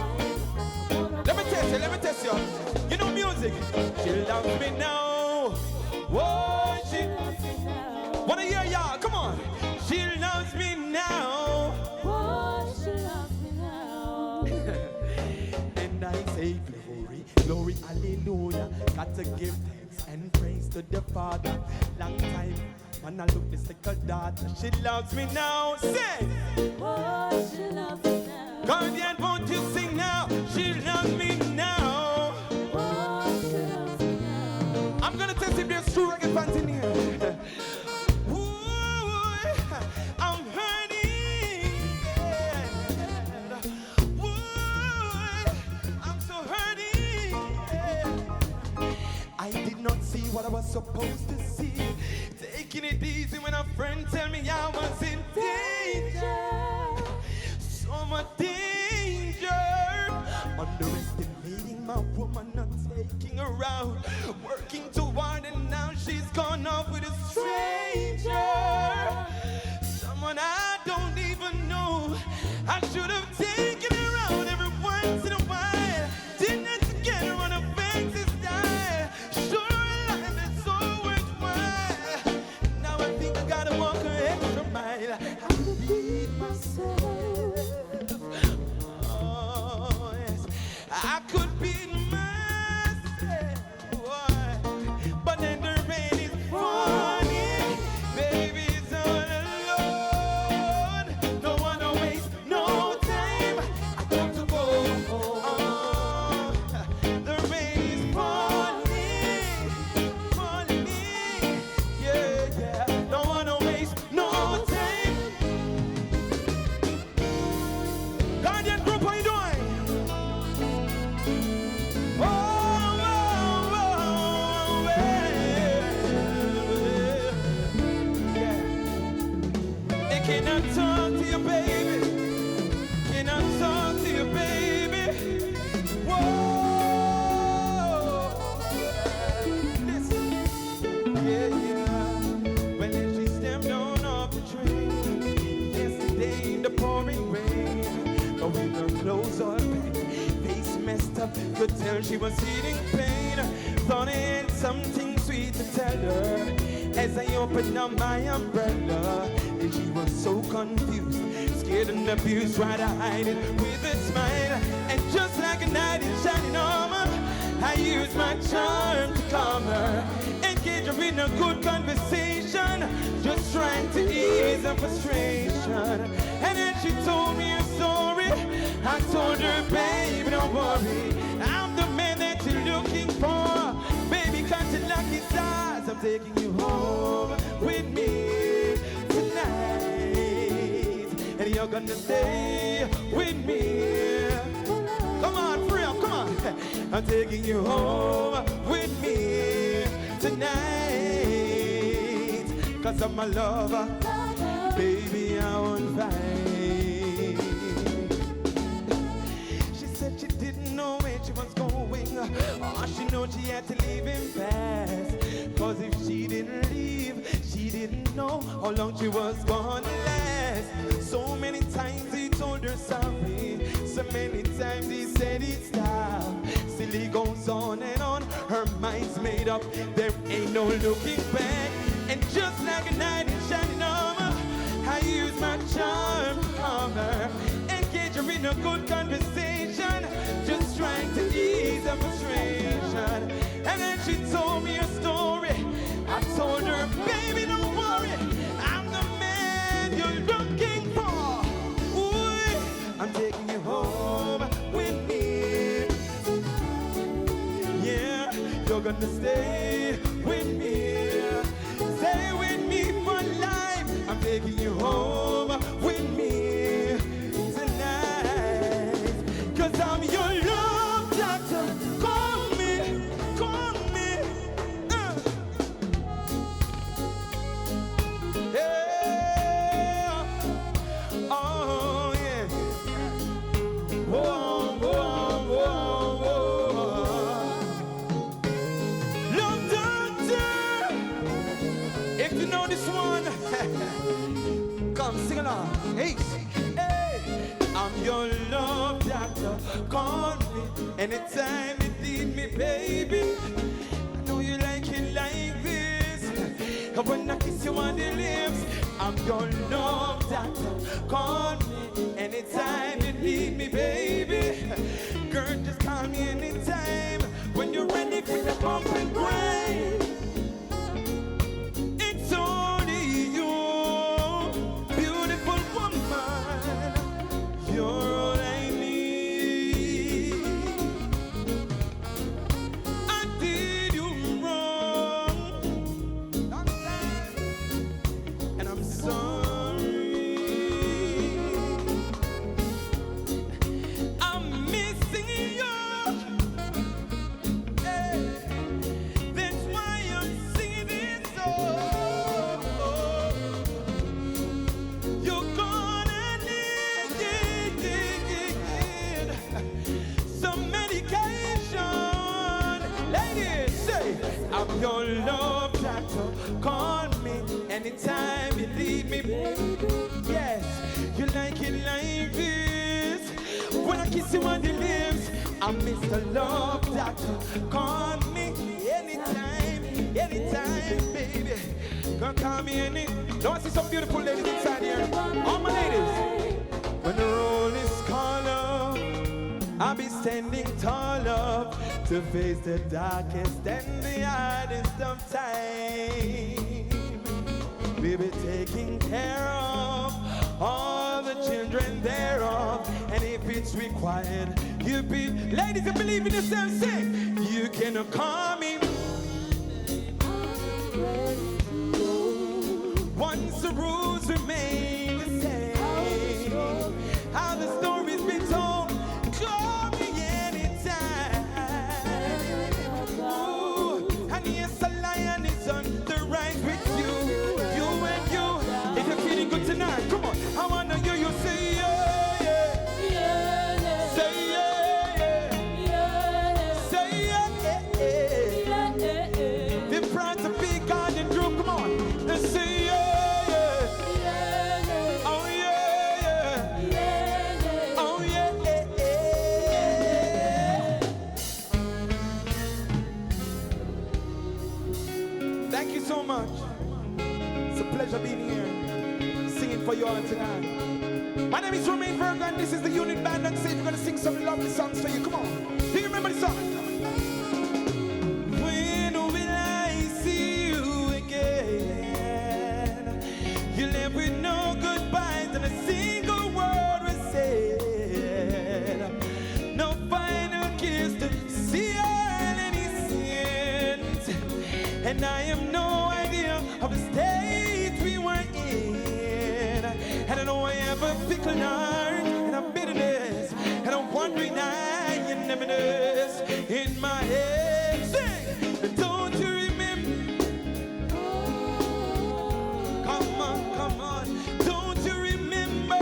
Let me test you. You know music. She loves me now. Whoa, she wanna hear y'all? Come on. She loves me now. And I say glory, glory, hallelujah. Got to give thanks and praise to the Father. Long time, man, I look this like a daughter. She loves me now. Say, She loves me now. Guardian, won't you sing now? She loves me now. She loves me now. I'm gonna test if there's true reggae fans in here. Ooh, I'm hurting. Ooh, I'm so hurting. I did not see what I was supposed to see. Taking it easy when a friend tell me I was in danger. So much danger. Underestimating my woman, not taking her out. Working too hard and now she's gone off with a stranger. Someone I don't even know. I should have taken her out every once in a while. Didn't have to get her on a fancy style. Sure, life is so worthwhile. Now I think I gotta walk an extra mile. I repeat myself. Oh, yes. I could be myself. But then the rain is falling. Baby, it's all alone. Don't wanna waste no time. I got to go home. The rain is falling, falling. Yeah, yeah. Don't wanna waste no time. Guardian group, how you doing? Oh, oh, oh, yeah. They cannot talk to you, baby. Cannot talk to you, baby. Whoa. Listen. Yeah, yeah. When she stepped on off the train yesterday in the pouring rain, but with her clothes all packed, face messed up, could tell she was feeling pain. Thought I had something sweet to tell her as I opened up my umbrella, and she was so confused, scared and abused, tried to hide it with a smile. And just like a knight in shining armor, I used my charm to calm her, engage her in a good conversation, just trying to ease her frustration. And then she told me a story. I told her, babe, don't worry, I'm the man that you're looking for. Baby, cut your lucky stars, I'm taking you home with me tonight. And you're gonna stay with me. Come on, free up, come on. I'm taking you home with me tonight. 'Cause I'm a lover, baby, I won't fight. She said she didn't know where she was going. Oh, she knew she had to leave him fast. 'Cause if she didn't leave, she didn't know how long she was gonna last. So many times he told her sorry. So many times he said he'd stop. Still he goes on and on. Her mind's made up. There ain't no good conversation, just trying to ease the frustration. And then she told me a story. I told her, baby, don't worry, I'm the man you're looking for. Ooh, I'm taking you home with me. Yeah, you're gonna stay with me. Stay with me for life. I'm taking you home with me tonight. 'Cause I'm your love doctor. Call me, call me. Yeah. Oh, yeah. Whoa, whoa, whoa, whoa. Love doctor. If you know this one, come sing along. Hey, hey, I'm your love doctor. Call me anytime you need me, baby. I know you like it like this. When I kiss you on the lips, I'm your love doctor. Call me anytime you need me, baby. Girl, just call me anytime when you're ready for the bump and grind. It's only you, beautiful woman. You're all I need. I did you wrong, and I'm sorry. I'm missing you. Hey, that's why I'm singing this song. You're gonna need some medication. Ladies, say, I'm your love doctor. Call me anytime you need me, baby. Yes, you like it like this. When I kiss you on the lips, I'm Mr. Love Doctor. Call me anytime, anytime, baby. Come call me any. Don't I see some beautiful ladies inside here? All my ladies. When the roll is called up, I'll be standing tall up to face the darkest and the hardest of time. Baby, taking care of all the children thereof. And if it's required, you be, ladies that believe in yourself, sing. You can call me. Once the rules remain the same, how the story's been told, call me anytime. Ooh, and yes, a lion is on the right with you. You and you. If you're feeling good tonight, come on. I wanna hear you say yeah, yeah. Say yeah, yeah. Say yeah, yeah. The proud to be God and Drew, come on. And say yeah, yeah. Oh yeah, yeah. Oh yeah, yeah. Thank you so much. It's a pleasure being here, singing for you all tonight. My name is Romain Virgo, and this is the unit band. And say we're gonna sing some lovely songs for you. Come on, do you remember the song? When will I see you again? You left with no goodbyes and a single word was said. No final kiss to seal any sins. And I have no idea of the state we were in. And I know I have a fickle heart and a bitterness, and I'm wondering now your nearness in my head. Sing, don't you remember? Come on, come on, don't you remember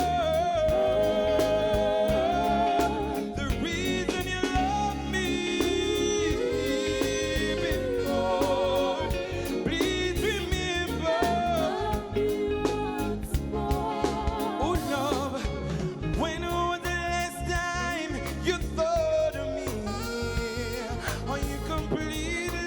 the reason you loved me before? Please remember. Oh love, when was the last time you thought of me? Are you completely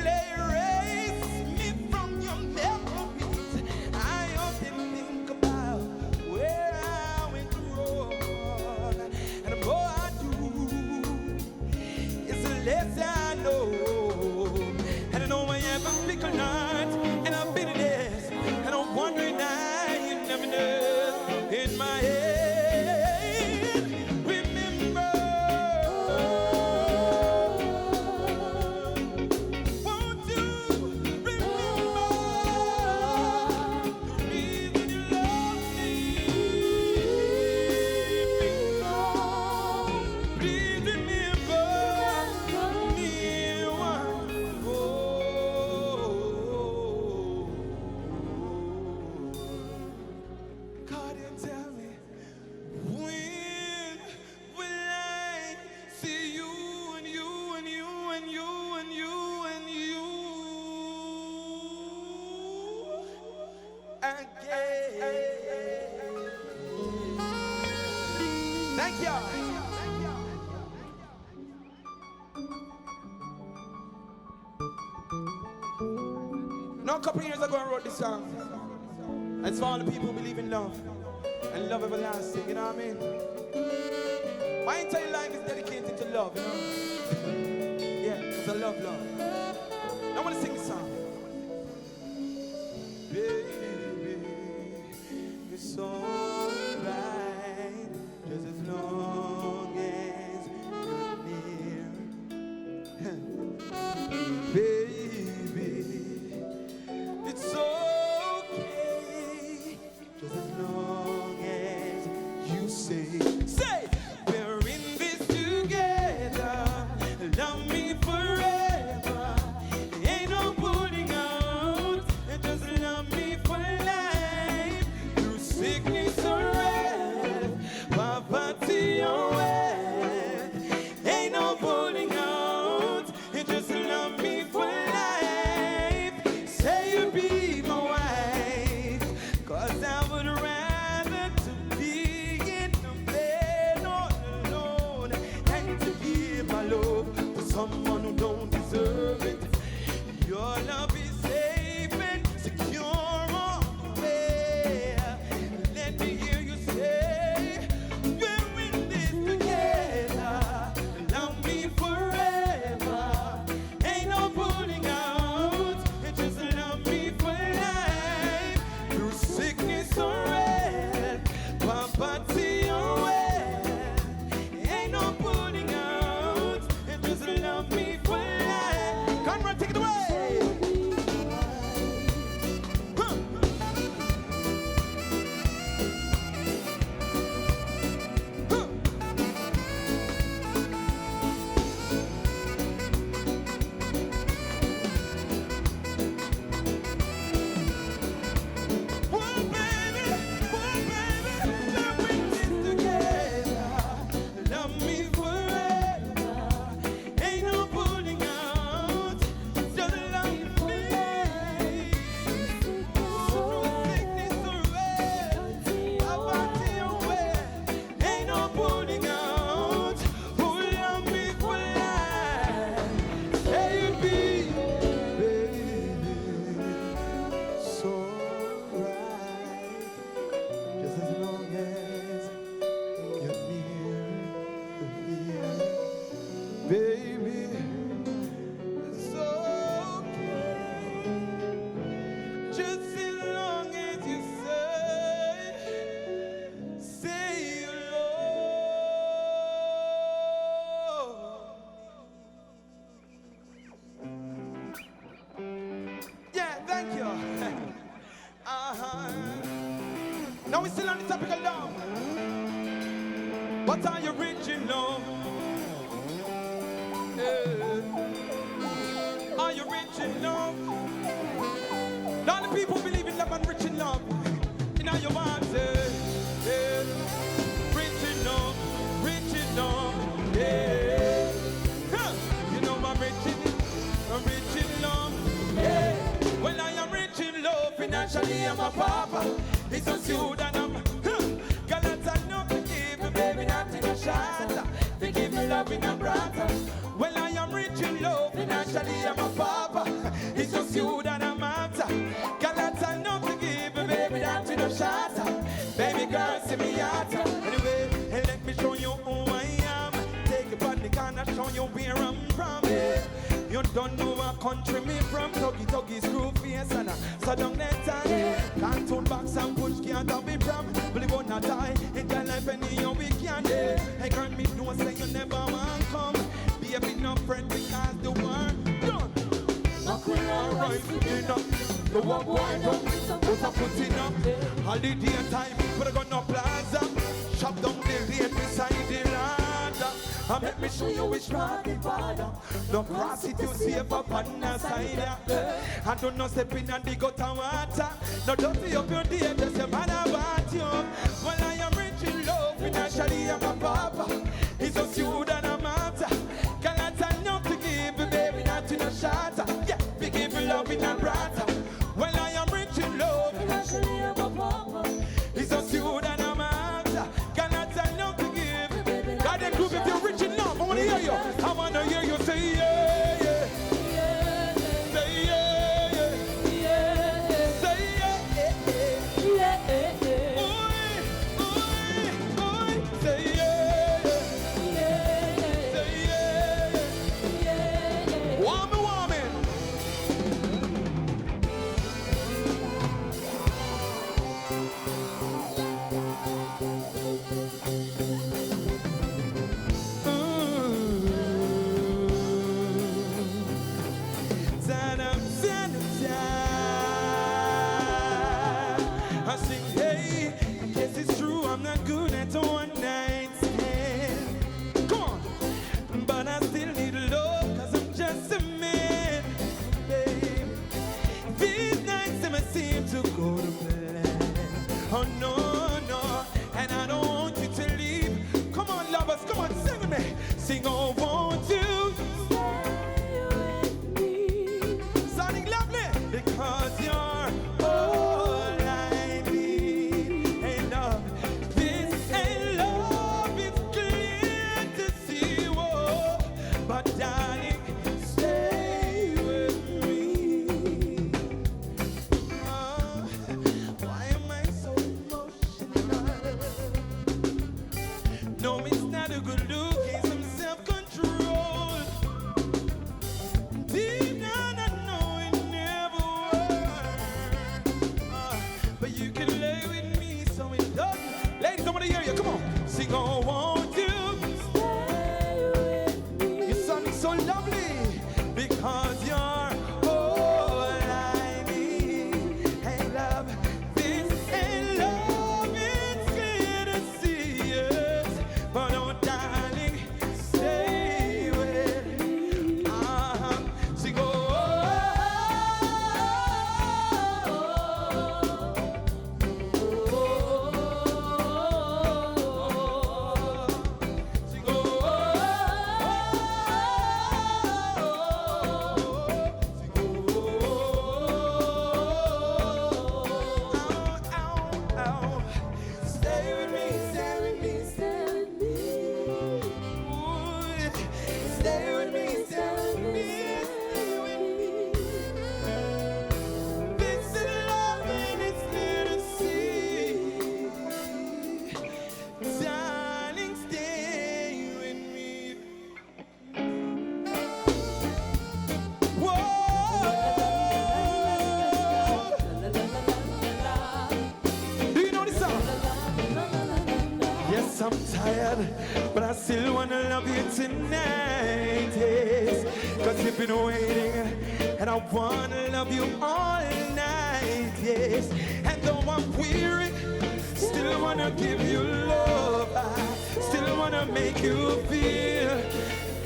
Thank you. Now, a couple of years ago, I wrote this song. It's for all the people who believe in love and love everlasting. You know what I mean? My entire life is dedicated to love. You know? Yeah, because I love love. I want to sing this song. Baby, it's alright, just as long as you're near. Baby, it's okay, just as long as you say, we're in this together, love me forever, ain't no pulling out, just love me for life, through sickness or health, poverty or wealth, ain't no pulling out, just love me for life, say you be my wife, 'cause I would rather to be in the bed all alone and to give my love to someone who don't deserve it. Your love is safe and secure all the way. Let me hear you say, we're in this together. Love me forever. Ain't no pulling out. Just love me for life. Through sickness or health, poverty or wealth. Ain't no pulling out. Just love me for life. Come on, take it away. Huh. Huh. Well, baby, love we this together. Love me forever. Ain't no pulling out. Just love me. Sickness or wealth, poverty or wealth. Ain't no pulling out. Who love me for life? Say it be, baby. So right, just as long as you're near, baby, it's okay. Just as long as you say you love. Yeah, thank you. Now we're still on the topic of love. But are you rich in love? Yeah. Are you rich in love? Now the people believe in love and rich in love. You know your man say, yeah. Rich in love, yeah. Huh. You know I'm rich in love, yeah. Well, I am rich in love, financially I'm a papa. It's just you that I'm, girl, that's enough to give me, baby, not in a shot. They give me love in a brother. Well, I am rich in love, financially I'm a papa. It's just you that I'm after. Girl, that's enough to give me, baby, not in a shot. Baby girl, see me out. Anyway, let me show you who I am. Take it on the corner, show you where I'm from. Yeah. You don't know what country me from. Tuggy, screw face and so down that time. Can't turn back and push, can't have me from. Believe or not die, in your life anyhow we can. Hey girl, me don't say you never want come. Be a bit no friend because the war done. Alright, you know, the war boy done. Put a foot in up. Holiday time, but I got no plaza. Shop down the lane beside the ladder. And let me show you which road the border. No cross it, you save up on the side. And do not step in and dig out the water. No dirty up your day, just a man about you. Well, I am rich in love, financially I'm a papa. It's just you that I'm after. Girl, I tell you to give, baby, not in a shot. Yeah, we give you love in a brother. Well, I am rich in love, financially I'm a papa. It's just you that I'm after. Girl, I tell you to give, I sing, hey, I guess it's true, I'm not good at a one night stand. Come on, but I still need love, cause I'm just a man, babe. These nights never seem to go to plan. Oh no, no, and I don't want you to leave. Come on, lovers, come on, sing with me. Sing, oh, won't you stay with me? Sounding lovely, because you're all I need. Hey, love, this ain't love, it's clear to see, whoa. But darling, stay with me. Oh, why am I so emotional? No, it's not a good look, it's some self-control. Deep down I know it never worked. But you can lay with me so it doesn't. Ladies, I want to hear you, come on. Sing, oh, won't you stay with me? You sound so lovely, because you're all I need. Hey, love, this ain't love, it's clear to see, yes. But oh, darling, stay with me. Sing, oh, sing, oh, stay with me, stay with me, stay with me. Ooh, stay with me, stay with me, stay with me. This is love and it's clear to see. Darling, stay with me. Whoa. Do you know this song? Yes, I'm tired, but I still wanna love you tonight, yes. Cause you've been waiting, and I wanna love you all night, yes. And though I'm weary, still wanna give you love. I still wanna make you feel.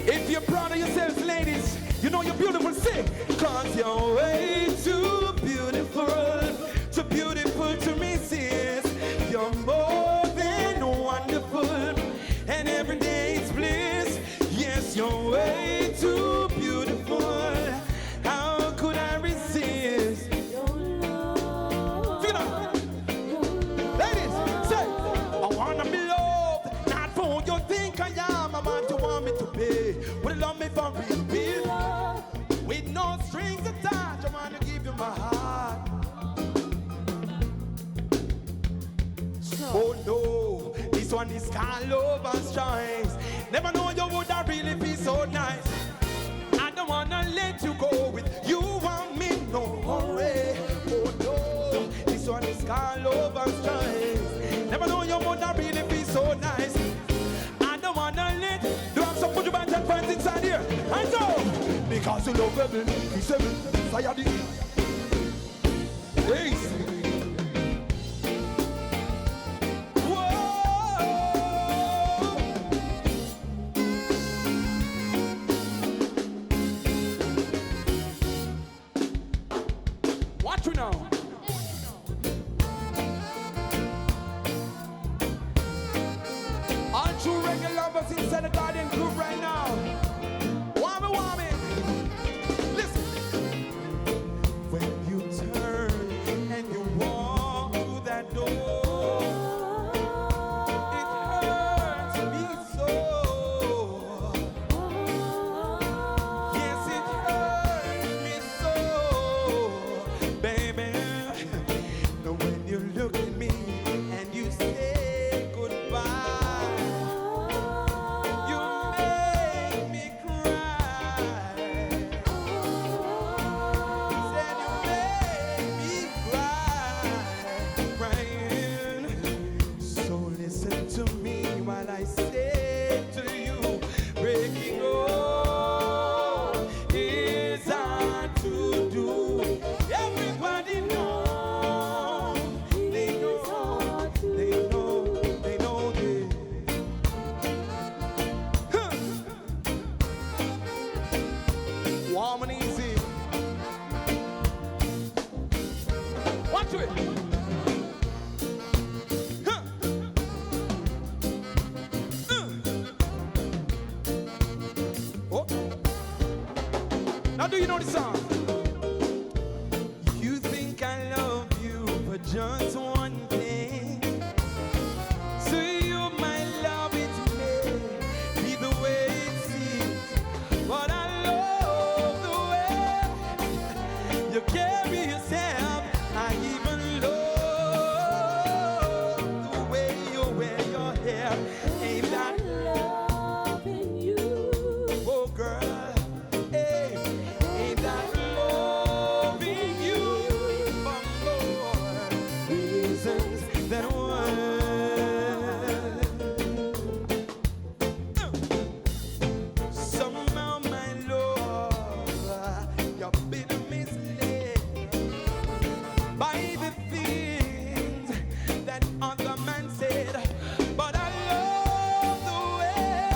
If you're proud of yourselves, ladies, you know you're beautiful, sing. Cause you're way too beautiful to resist. You're more than wonderful, and every day it's bliss. Yes, you're way too beautiful. How could I resist? Figure it out. Ladies, say, I wanna be loved, not for who you think I am. I'm what you want me to be. Will you love me for real? With no strings attached, I wanna give you my heart. Oh no, this one is called love and stripes. Never know you would have really be so nice. I don't wanna let you go with you and me, no hurry. Oh no, this one is called love and stripes. Never know you would have really be so nice. I don't wanna let you have some put your back and find inside here. I know, because you love me, you say me, fire the days. Watch you now. All true regular lovers inside the garden group right now. Whammy, whammy. Listen. the song? You think I love you for just one thing. So you might love it to me, be the way it seems. But I love the way you carry yourself. I even love the way you wear your hair. Ain't that loving you? Oh girl, hey, ain't that loving you for more reasons than one? Somehow, my love, you've been misled by the things that other man said. But I love the way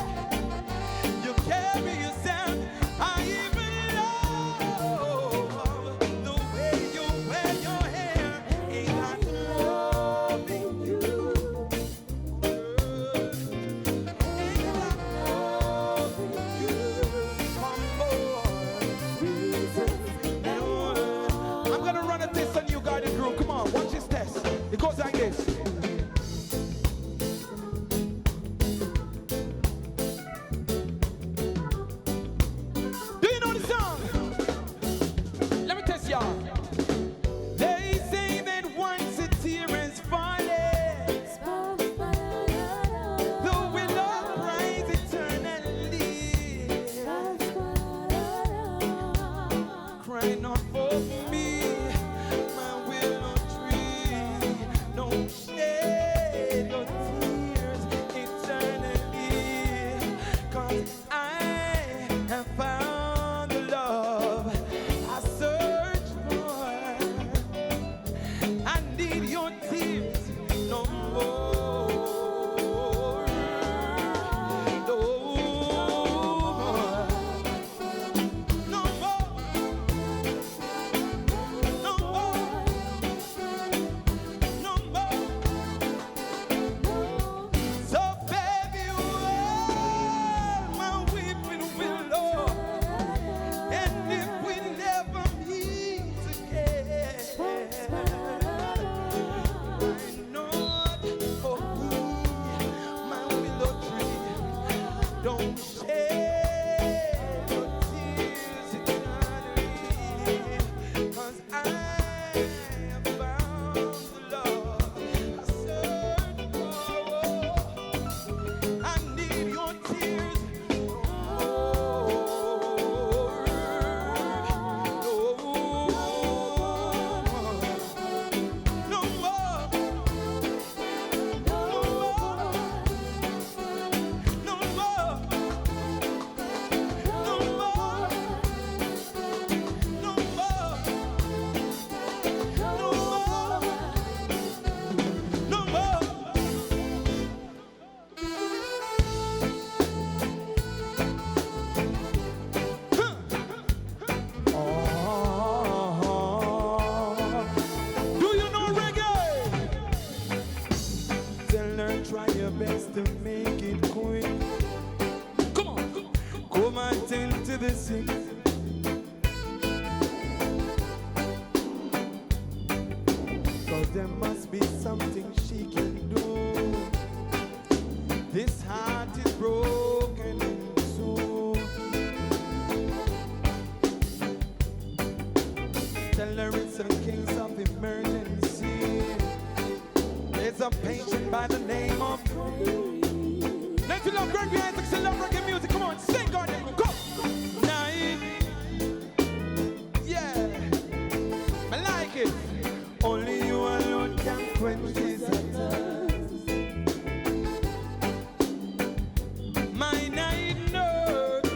you carry yourself. I even love the way you wear your hair. Ain't that loving you? Ain't that loving you for more reasons than one? I'm gonna run a test on you, guided group. Come on, watch this test. It goes like this. Do you know the song? Let me test y'all. They say that once a tear is falling, the willow cries eternally. Cry not for me, my willow tree. Don't shed your tears eternally. 'Cause I have found the love I search for. I need your tears no more. No more. No more. No more. No more. So baby, oh, my weeping willow, and if we never meet again, I know for me, my willow tree, don't shed your tears eternally, 'cause I have found the love I search for. I need your tears no more. No more. No more. No more. No more. No more. No more. No more. Do you know reggae? Tell her try your best to make it quick. Come on, come on. Come and tell to the sick. Cause there must be something she can do. This heart is broken in two. Tell her it's a case of emergency. There's a patient by the name of Let's love Gregory Isaacs and love reggae music. Come on, sing, Garden. Go! Night. Yeah. I like it. Only you alone can quench this thirst. My night nurse.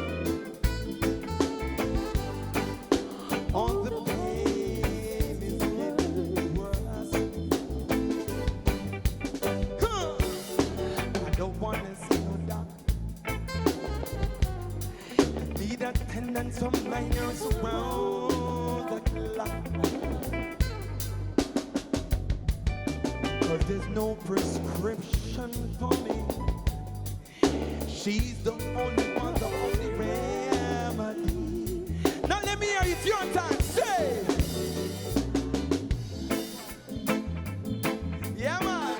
All the pain is getting worse. I don't wanna see no doctor. I need attendance from my nurse around the clock. 'Cause there's no prescription for me. She's the only one, the only remedy. Now let me hear you your time. Say. Yeah, man.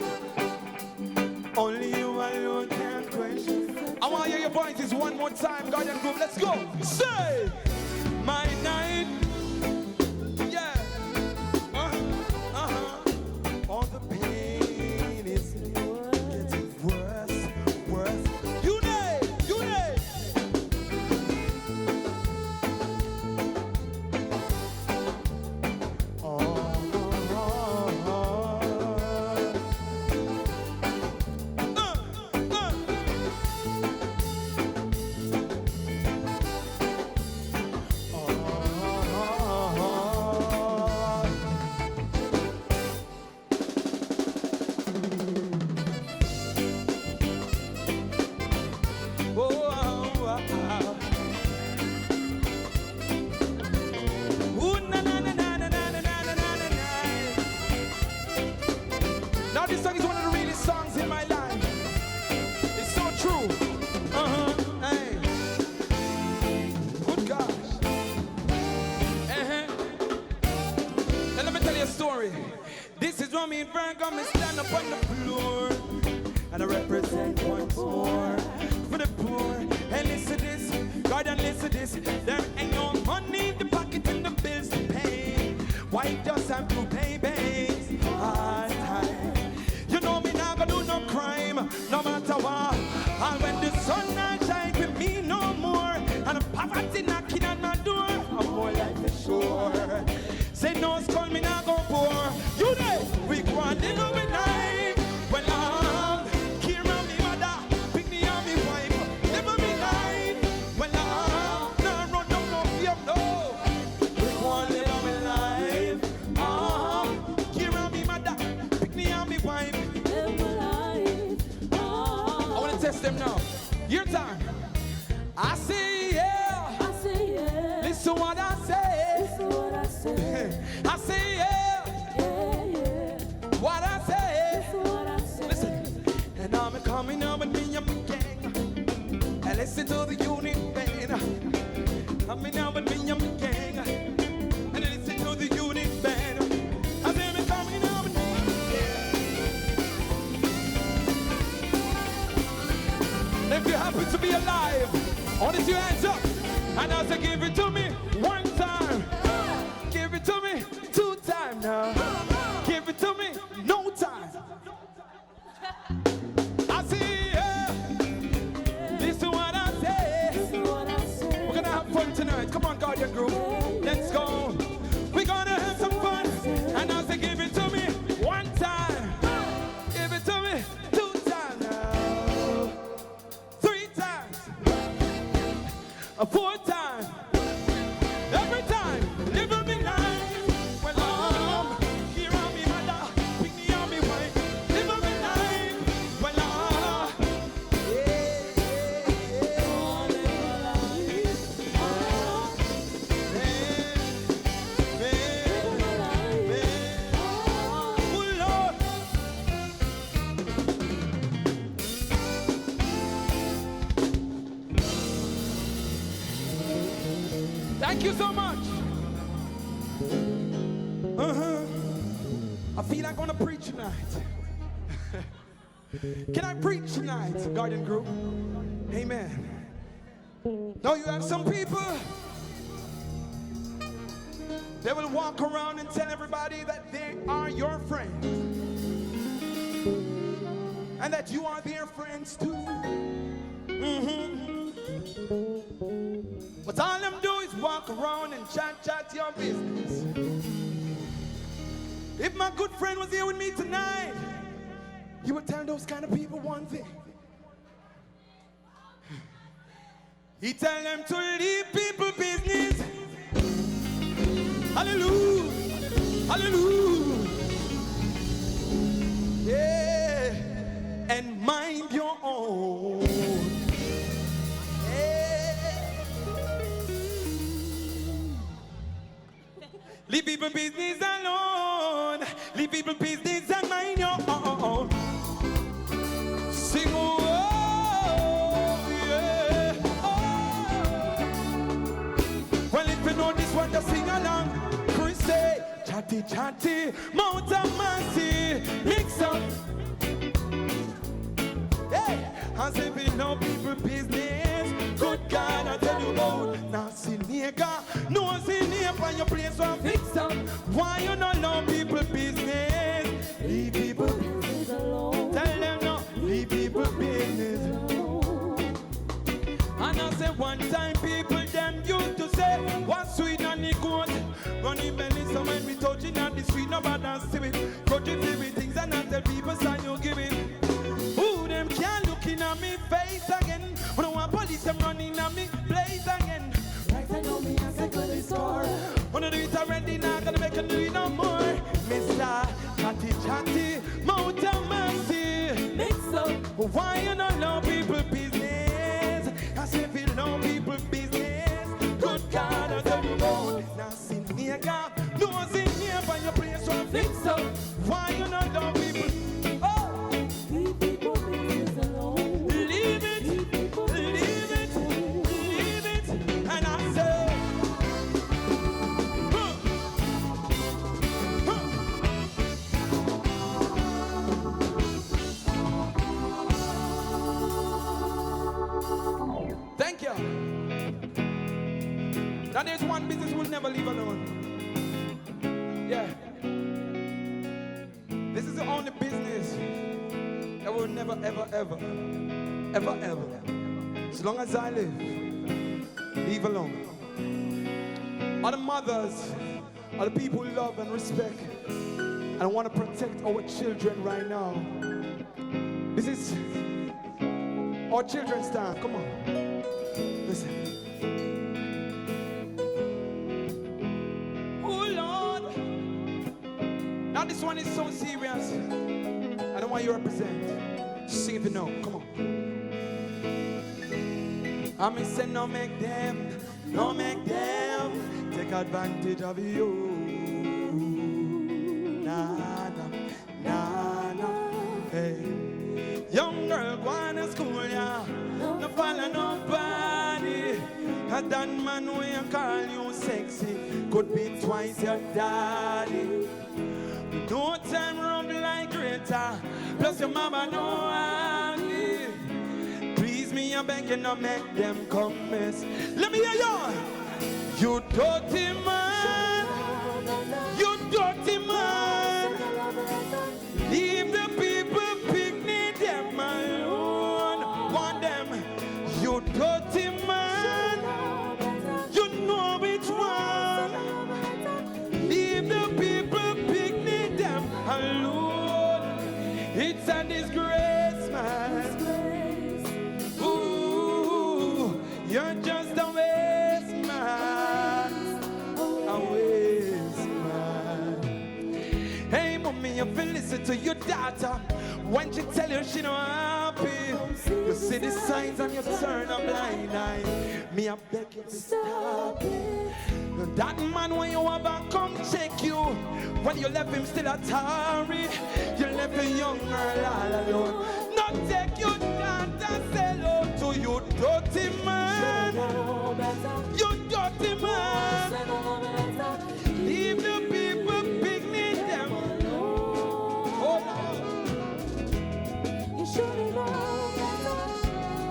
Only you alone can question. I want to hear your voices one more time, Guardian Group. Let's go. Say. My night. Yeah. All the pain is getting worse, worse. You name. Now this song is one of the realest songs in my life. It's so true. Hey. Good gosh. Now let me tell you a story. This is when me and Frank come and stand up on the floor, and I represent once more for the poor. And listen to this, God, and listen to this. There ain't no money in the pocket and the bills to pay. Why just have to pay bills all time? You know me not gonna do no crime, no matter what. And when the sun not shine with me no more, and the poverty knocking on my door, I'm more like the shore. Say no skull, me not go poor. You know, we go on little bit life. When I'm care of me mother, pick me on me wife, live me life. When I'm not run down no fear, no. We go on little bit life. Care of me mother, pick me on me wife. I want to test them now. Your time. I say yeah. Listen what I say. I say yeah. What I say. Listen. And I'm coming up with me and my gang. And listen to the unit band. Coming up with me and my gang. And listen to the unit band. I say me coming up with me. If you're happy to be alive, I want to see your hands up. And I say, give it to me one time. Give it to me 2 times now. Give it to me no time. I see, yeah. Listen what I say. We're gonna have fun tonight. Come on, Guardian Group. Let's go. We're gonna have some fun. And I say, give it to me one time. Give it to me 2 times now. 3 times. 4 times. Every time. Live me life. When I'm here on me mother, pick me on me wife. Live me life. When I'm oh Lord. Thank you so much. I feel like I'm gonna preach tonight. Can I preach tonight, Guardian Group? Amen. Now you have some people, they will walk around and tell everybody that they are your friends and that you are their friends too. But all them do is walk around and chat your business. If my good friend was here with me tonight, he would tell those kind of people one thing. He tell them to leave people business. Hallelujah, hallelujah. Yeah, and mind your own. Leave people business alone. Leave people business and mind your own. Sing, oh, yeah, oh. Well, if you know this one, just sing chatty, mouth and mercy, mix up. Hey, as if you know people business, good God, I tell you about. Now see nigga, no see nigga on your place one fix up. Why you not know people business? Leave people business alone. Tell them no, leave people business alone. And I say one time people them used to say, what's sweet on the goat? Running belly, so when we touching on the street, nobody see it. Country favorite things and I tell people, sign you give it. Who them can't look in at me face again? When I want police, them running at me place again. Right, I know me, I second the score. When I do it already, not gonna make a do it no more. Mr. Chatty Chatty, mouth and mercy. Mix up. Why you not know people business? I say if you know people business, good God, I tell you about. Now see nigga, no see here by your place one fix up. Why you not know people? Oh, leave people business alone. Leave it, leave it, leave it, leave it. And I say, thank you. Now there's one business we'll never leave alone. Yeah. This is the only business that will never, ever, ever, ever, ever, as long as I live, leave alone. Are the mothers, are the people who love and respect and want to protect our children right now. This is our children's time. Come on. Listen. Oh Lord. Now this one is so serious. I don't want you to represent. Just sing if you know. Come on. I say no make them take advantage of you. Nah, nah, nah, nah. Hey. Young girl going to school, yeah. No follow nobody. A done man when you call you sexy could be twice your daddy. No time run like Greta. Plus your mama no honey. Please me, I'm begging to make them come miss. Let me hear you. You dirty man. You dirty man. Leave the people picnic them alone. Want them. You dirty man. You know which one. Leave the people picnic them alone. It's a disgrace, man. Ooh, you're just a waste man. A waste man. Hey, mommy, you feel listen to your daughter when she tell you she not happy. You see the signs and you turn a blind eye. Me, I beg you to stop it. That man when you have a come check you. When you left him still a tarry. You left a young girl all alone. Not take your daughter, sell out to you dirty man. You dirty man. Leave the people picnic them. Oh no.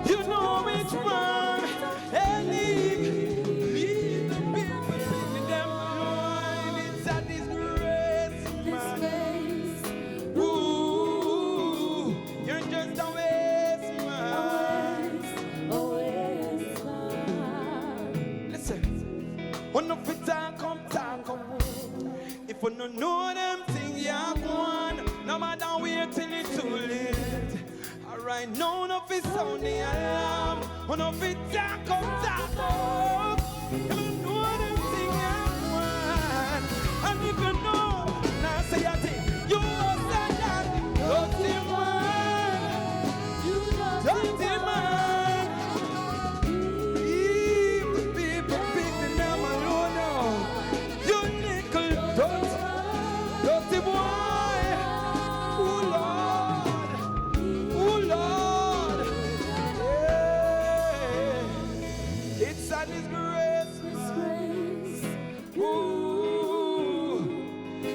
You know which one. Hey, leave the people picnic them. It's a disgrace, man. Ooh, you're just a waste man. Listen, when no fit come. If you don't know them things you're going, no matter wait till it's too late. Alright, no fit sound the alarm. When no fit come. If you know them things you're going, and if you know, now say your thing, you are that dirty man. Dirty man. Leave the people picking them alone now. You nickel dirty boy. Oh Lord. Yeah. It's a disgrace. Ooh,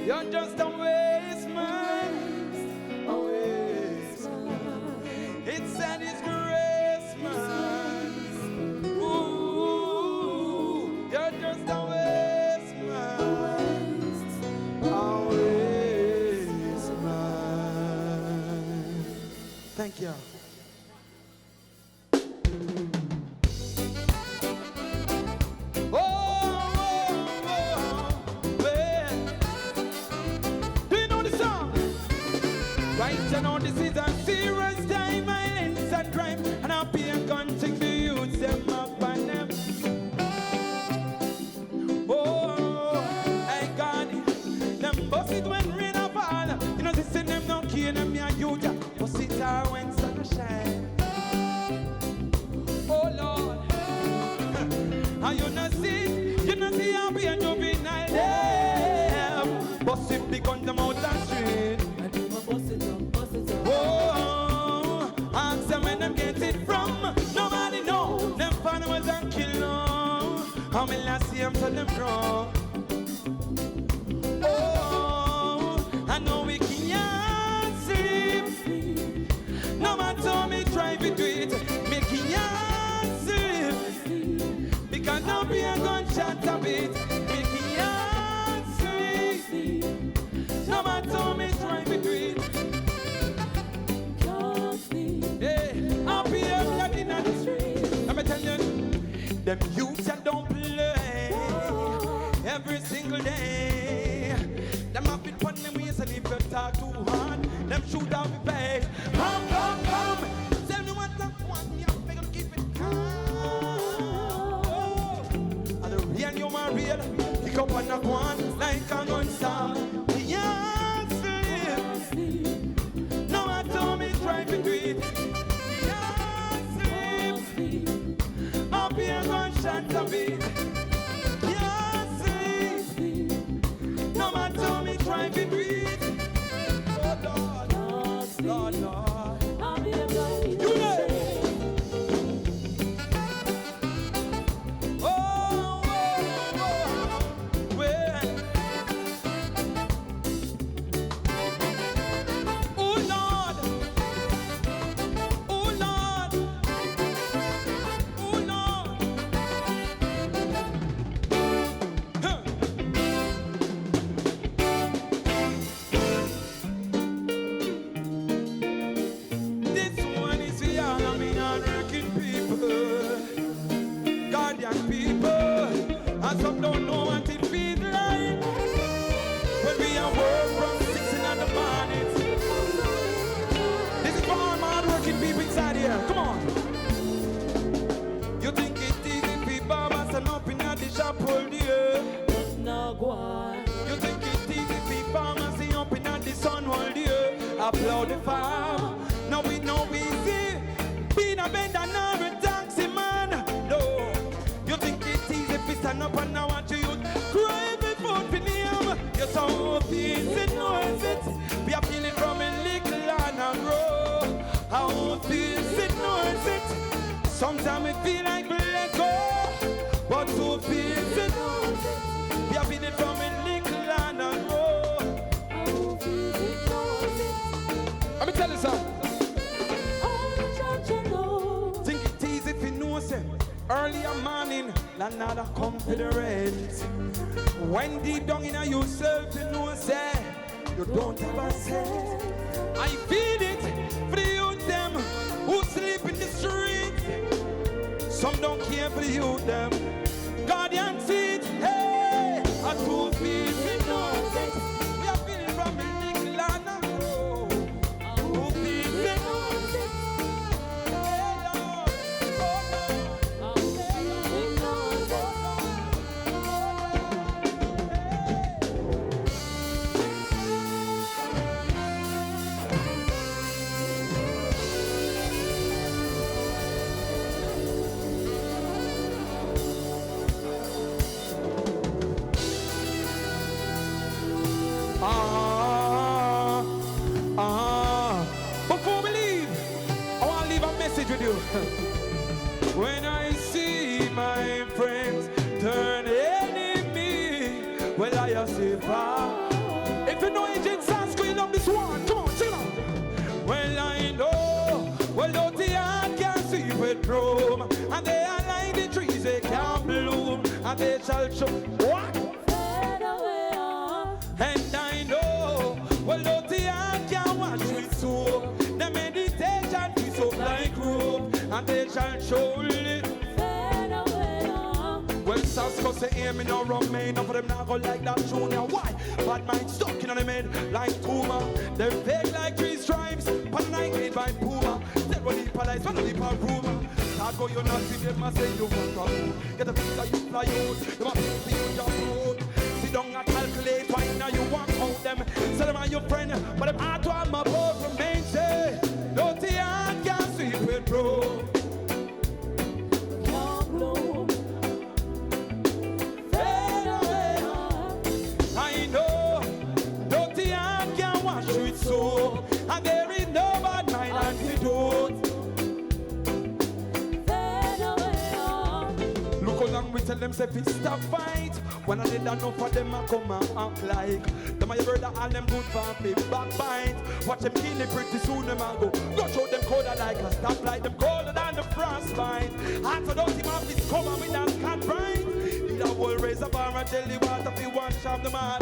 you're just How many last see him tell them no? Oh, I know we can't sleep. No matter how me try to do it, me can't sleep. Because now be a gunshot a bit. Me can't sleep. No matter how me try to do it. Hey, I'll be a blood in the street. Let me tell you, them youths that don't play every single day. Them have been putting them ways, and if you talk too hard, them shoot out the pay. Come. Tell me what I want, me I'm gonna keep it calm. Oh, and the rain you my real, pick up on the one like a gun sound. Can't sleep. No matter me try to do it. Can't sleep. I'll be a gunshot to beat. Can't sleep. No matter me try to do it. Oh Lord, I'll be a gunshot. You know. Some don't know what it feels like when we are work from 6 in the morning. This is for all hard-working people inside here. Come on. You think it's easy people busting up in the shop all day? That's not why. You think it's easy people busting up in the sun all day? Applaud the farm. No, we know easy. Being a bend and not a taxi man. No. You think it's easy if you stand up and I want you cry before for name. You're so easy, knows it. We are feeling from a little and a grow. How easy, knows it. Sometimes we feel like we let go, but so easy, knows it. We are feeling from a little and a grow. How easy, knows it. Let me tell you something. Think it's easy if you know it. Earlier morning, another confederate. When deep down in yourself, you know, say, you don't have a say. I feel it for the youth them who sleep in the street. Some don't care for the youth them. Guardian seat, hey, a 2 feet, you know, say, we are feeling from the little and a grow. 2 feet, you know, say, hey, Lord, oh Lord. Before we leave, I want to leave a message with you. When I see my friends turn enemy, well, I say, if you know Agent Sanskrit, love this one. Come on, sing it. Well, I know, well, don't the heart can see with room, and they are like the trees, they can't bloom, and they shall show. What? And I know, well, don't the heart can wash with soap, the meditation is up like rope, and they shall surely well, Sasko say, hear me no remain. None of them now go like that junior. Why? Bad mind stuck in on the head like Puma. They fake like 3 stripes, but night made by Puma. Tell what he police, what he pa rumor. Start go you not see them, I say you want from. Get a piece of you fly out, you want to see you jump out. Sit down and calculate why now you walk out them. Say them are your friend, but them hard to have my boat remain. Say, don't the heart can sweep with bro. I know, don't the heart can wash with soap, and there is no bad mind antidote. Look how long we tell them say fi stop fight. When I did enough for them I come and act like them my brother all them good for me backbite. Watch them kill it pretty soon them a go show them colder like a stoplight. Them colder than the frostbite. After those him off his cover with that cat bright. Need a whole razor bar and jelly water fi wash off the man.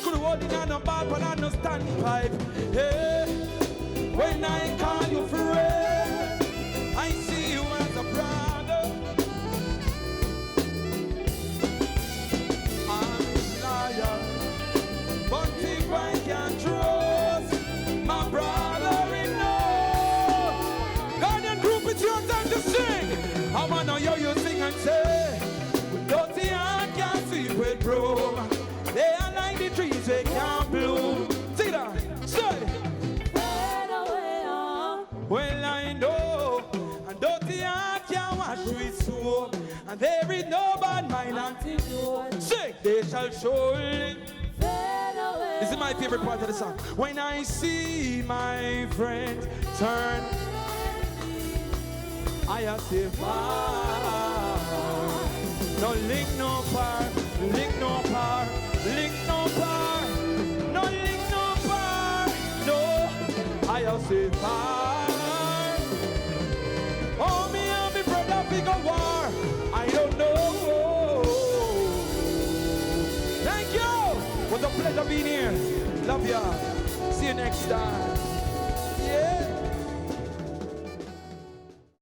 Could hold it on a bar but I no standpipe. Hey, when I call you friend, I see you as a brother. I'm loyal, but if I can trust my brother-in-law, Guardian Group, it's your time to sing. I wanna hear you sing and say, dirty heart can't sweep with broom. They are like the trees they can't bloom. Sing that, say. Well, I know, and dirty heart can't wash with soap, and there is no bad mind until sing. They shall surely fade away. This is my favorite part of the song. When I see my friend turn, I say, no link, no par, link, no par, link, no par, no link, no par, no. I say, oh, me and me brother big a war. I don't know. Thank you. What a pleasure being here. Love ya. See you next time. Yeah.